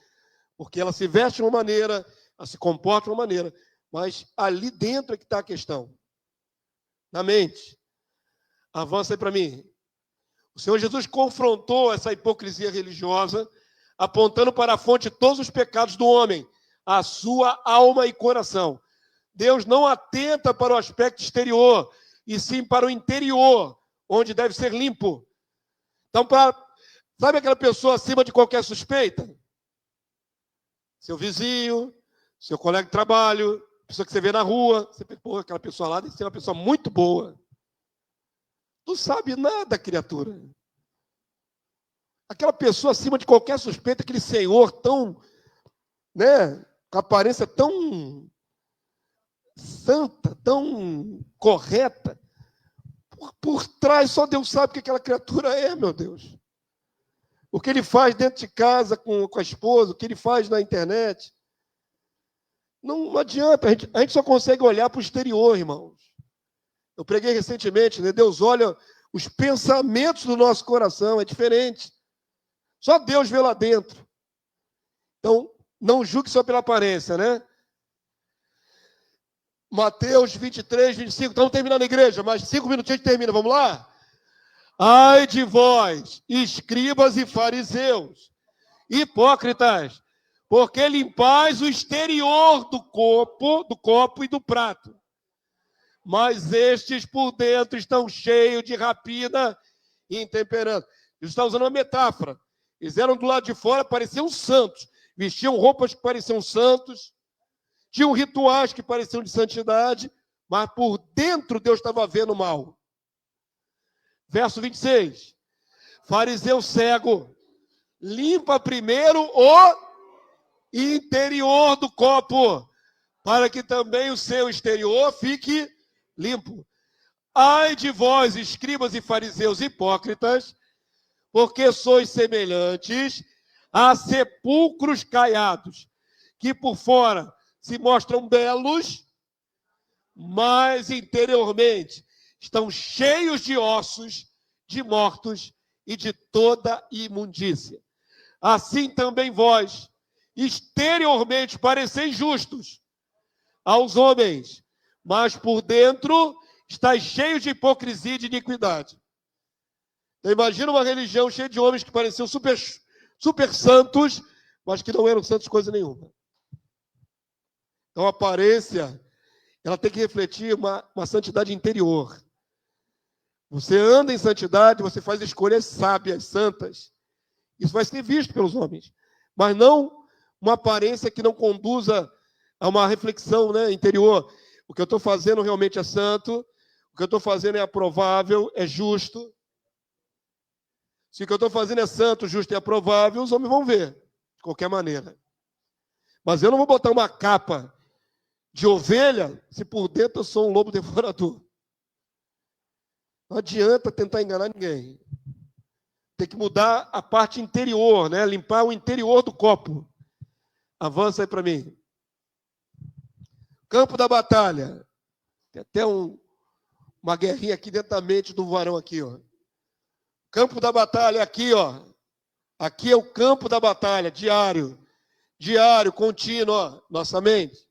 S1: porque ela se veste de uma maneira, ela se comporta de uma maneira, mas ali dentro é que está a questão. Na mente. Avança aí para mim. O Senhor Jesus confrontou essa hipocrisia religiosa, apontando para a fonte de todos os pecados do homem, a sua alma e coração. Deus não atenta para o aspecto exterior, e sim para o interior, onde deve ser limpo. Então, sabe aquela pessoa acima de qualquer suspeita? Seu vizinho, seu colega de trabalho, pessoa que você vê na rua, você pensa, pô, aquela pessoa lá deve ser uma pessoa muito boa. Não sabe nada, criatura. Aquela pessoa acima de qualquer suspeita, aquele senhor tão, né, com aparência tão santa, tão correta, por trás só Deus sabe o que aquela criatura é, meu Deus. O que ele faz dentro de casa com a esposa, o que ele faz na internet. Não adianta, a gente só consegue olhar para o exterior, irmãos. Eu preguei recentemente, né? Deus olha os pensamentos do nosso coração, é diferente. Só Deus vê lá dentro. Então, não julgue só pela aparência, né? Mateus 23, 25, estamos terminando a igreja, mais 5 minutinhos termina, vamos lá? Ai de vós, escribas e fariseus, hipócritas, porque limpais o exterior do copo e do prato, mas estes por dentro estão cheios de rapina e intemperança. Eles estão usando uma metáfora. Eles eram do lado de fora, pareciam santos, vestiam roupas que pareciam santos, tinham rituais que pareciam de santidade, mas por dentro Deus estava vendo mal. Verso 26. Fariseu cego, limpa primeiro o interior do copo, para que também o seu exterior fique limpo. Ai de vós, escribas e fariseus hipócritas, porque sois semelhantes a sepulcros caiados, que por fora se mostram belos, mas interiormente estão cheios de ossos, de mortos e de toda imundícia. Assim também vós, exteriormente pareceis justos aos homens, mas por dentro estáis cheios de hipocrisia e de iniquidade. Então, imagina uma religião cheia de homens que pareciam super santos, mas que não eram santos coisa nenhuma. Então, a aparência, ela tem que refletir uma santidade interior. Você anda em santidade, você faz escolhas sábias, santas. Isso vai ser visto pelos homens. Mas não uma aparência que não conduza a uma reflexão, né, interior. O que eu estou fazendo realmente é santo, o que eu estou fazendo é aprovável, é justo. Se o que eu estou fazendo é santo, justo e aprovável, os homens vão ver, de qualquer maneira. Mas eu não vou botar uma capa de ovelha se por dentro eu sou um lobo devorador. Não adianta tentar enganar ninguém. Tem que mudar a parte interior, né? Limpar o interior do copo. Avança aí para mim. Campo da batalha. Tem até uma guerrinha aqui dentro da mente do varão aqui, ó. Campo da batalha aqui, ó. Aqui é o campo da batalha, diário. Diário, contínuo, ó, nossa mente.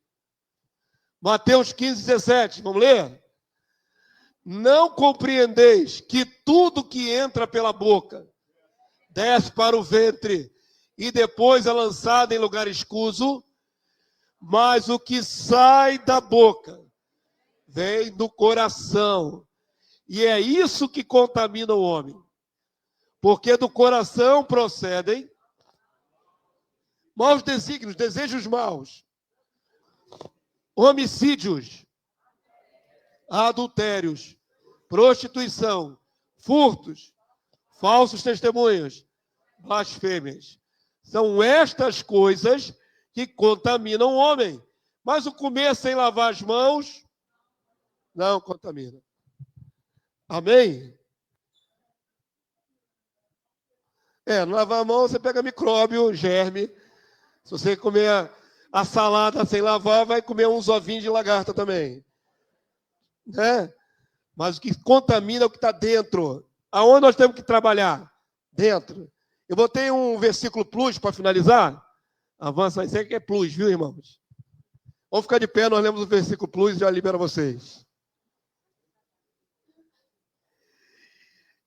S1: Mateus 15, 17, vamos ler? Não compreendeis que tudo que entra pela boca desce para o ventre e depois é lançado em lugar escuso, mas o que sai da boca vem do coração. E é isso que contamina o homem. Porque do coração procedem maus desígnios, desejos maus, homicídios, adultérios, prostituição, furtos, falsos testemunhos, blasfêmias. São estas coisas que contaminam o homem. Mas o comer sem lavar as mãos não contamina. Amém? Não lavar a mão, você pega micróbio, germe. Se você comer a salada sem lavar, vai comer uns ovinhos de lagarta também. Né? Mas o que contamina é o que está dentro. Aonde nós temos que trabalhar? Dentro. Eu botei um versículo plus para finalizar. Avança aí, sei que é plus, viu, irmãos? Vamos ficar de pé, nós lemos o versículo plus e já libero vocês.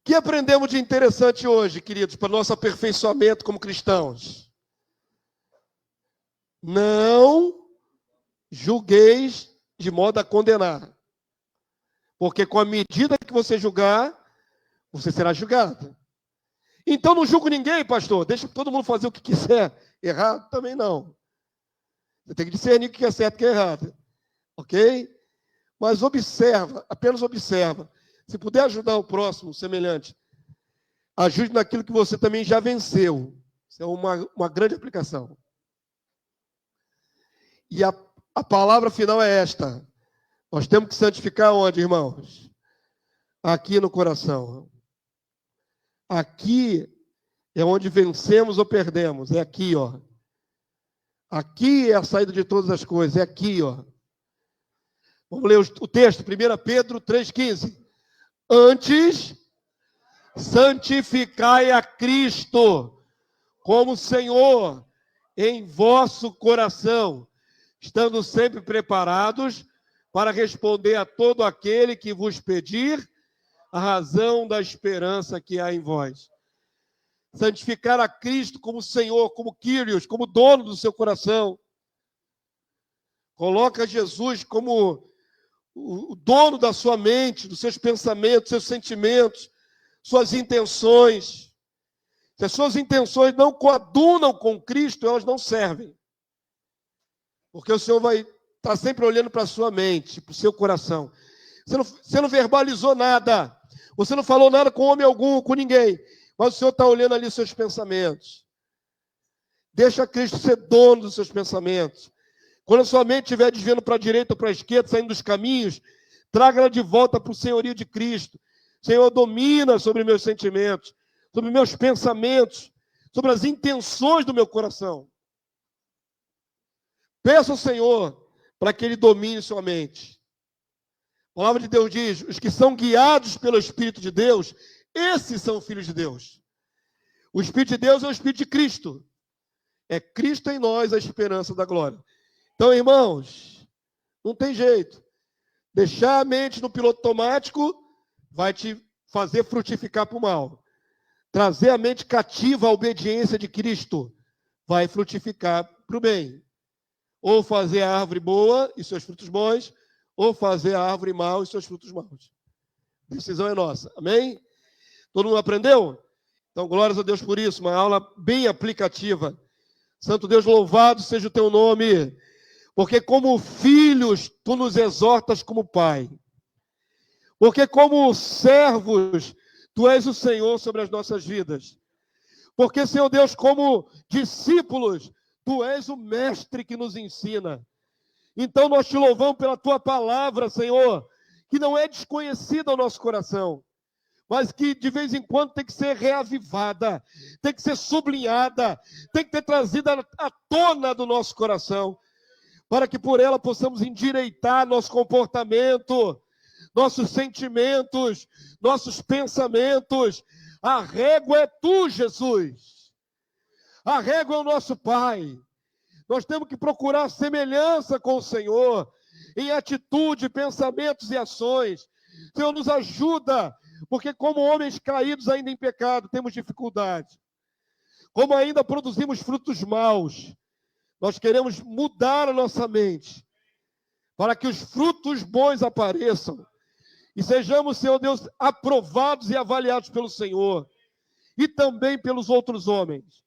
S1: O que aprendemos de interessante hoje, queridos, para nosso aperfeiçoamento como cristãos? Não julgueis de modo a condenar. Porque com a medida que você julgar, você será julgado. Então não julgo ninguém, pastor. Deixa todo mundo fazer o que quiser. Errado também não. Você tem que discernir o que é certo e o que é errado. Ok? Mas observa, apenas observa. Se puder ajudar o próximo, semelhante, ajude naquilo que você também já venceu. Isso é uma grande aplicação. E a palavra final é esta. Nós temos que santificar onde, irmãos? Aqui no coração. Aqui é onde vencemos ou perdemos. É aqui, ó. Aqui é a saída de todas as coisas. É aqui, ó. Vamos ler o texto. 1 Pedro 3,15. Antes, santificai a Cristo como Senhor em vosso coração, estando sempre preparados para responder a todo aquele que vos pedir a razão da esperança que há em vós. Santificar a Cristo como Senhor, como Kyrios, como dono do seu coração. Coloca Jesus como o dono da sua mente, dos seus pensamentos, seus sentimentos, suas intenções. Se as suas intenções não coadunam com Cristo, elas não servem. Porque o Senhor vai estar sempre olhando para a sua mente, para o seu coração. Você não verbalizou nada. Você não falou nada com homem algum, com ninguém. Mas o Senhor está olhando ali os seus pensamentos. Deixa Cristo ser dono dos seus pensamentos. Quando a sua mente estiver desviando para a direita ou para a esquerda, saindo dos caminhos, traga-la de volta para o senhorio de Cristo. Senhor, domina sobre meus sentimentos, sobre meus pensamentos, sobre as intenções do meu coração. Peça ao Senhor para que Ele domine sua mente. A palavra de Deus diz, os que são guiados pelo Espírito de Deus, esses são filhos de Deus. O Espírito de Deus é o Espírito de Cristo. É Cristo em nós a esperança da glória. Então, irmãos, não tem jeito. Deixar a mente no piloto automático vai te fazer frutificar para o mal. Trazer a mente cativa à obediência de Cristo vai frutificar para o bem. Ou fazer a árvore boa e seus frutos bons, ou fazer a árvore mal e seus frutos maus. A decisão é nossa. Amém? Todo mundo aprendeu? Então, glórias a Deus por isso. Uma aula bem aplicativa. Santo Deus, louvado seja o teu nome. Porque como filhos, tu nos exortas como pai. Porque como servos, tu és o Senhor sobre as nossas vidas. Porque, Senhor Deus, como discípulos, tu és o mestre que nos ensina. Então nós te louvamos pela tua palavra, Senhor, que não é desconhecida ao nosso coração, mas que de vez em quando tem que ser reavivada, tem que ser sublinhada, tem que ser trazida à tona do nosso coração, para que por ela possamos endireitar nosso comportamento, nossos sentimentos, nossos pensamentos. A régua é tu, Jesus. A régua é o nosso Pai. Nós temos que procurar semelhança com o Senhor, em atitude, pensamentos e ações. Senhor, nos ajuda, porque como homens caídos ainda em pecado, temos dificuldade. Como ainda produzimos frutos maus, nós queremos mudar a nossa mente, para que os frutos bons apareçam, e sejamos, Senhor Deus, aprovados e avaliados pelo Senhor, e também pelos outros homens,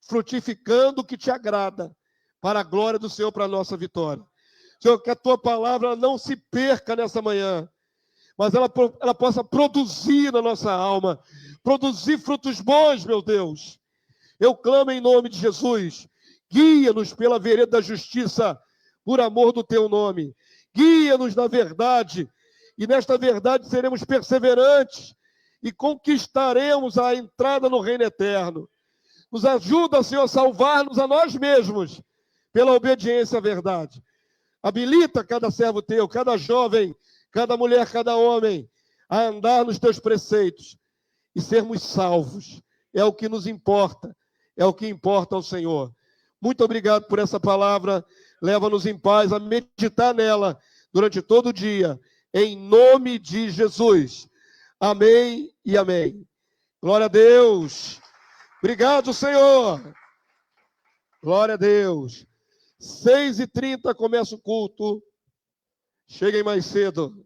S1: frutificando o que te agrada, para a glória do Senhor, para a nossa vitória. Senhor, que a tua palavra não se perca nessa manhã, mas ela possa produzir na nossa alma, produzir frutos bons, meu Deus, Eu clamo em nome de Jesus. Guia-nos pela vereda da justiça, por amor do teu nome. Guia-nos na verdade, e nesta verdade seremos perseverantes e conquistaremos a entrada no reino eterno. Nos ajuda, Senhor, a salvar-nos a nós mesmos, pela obediência à verdade. Habilita cada servo teu, cada jovem, cada mulher, cada homem, a andar nos teus preceitos e sermos salvos. É o que nos importa, é o que importa ao Senhor. Muito obrigado por essa palavra. Leva-nos em paz a meditar nela durante todo o dia, em nome de Jesus. Amém e amém. Glória a Deus. Obrigado, Senhor. Glória a Deus. 6h30 começa o culto. Cheguem mais cedo.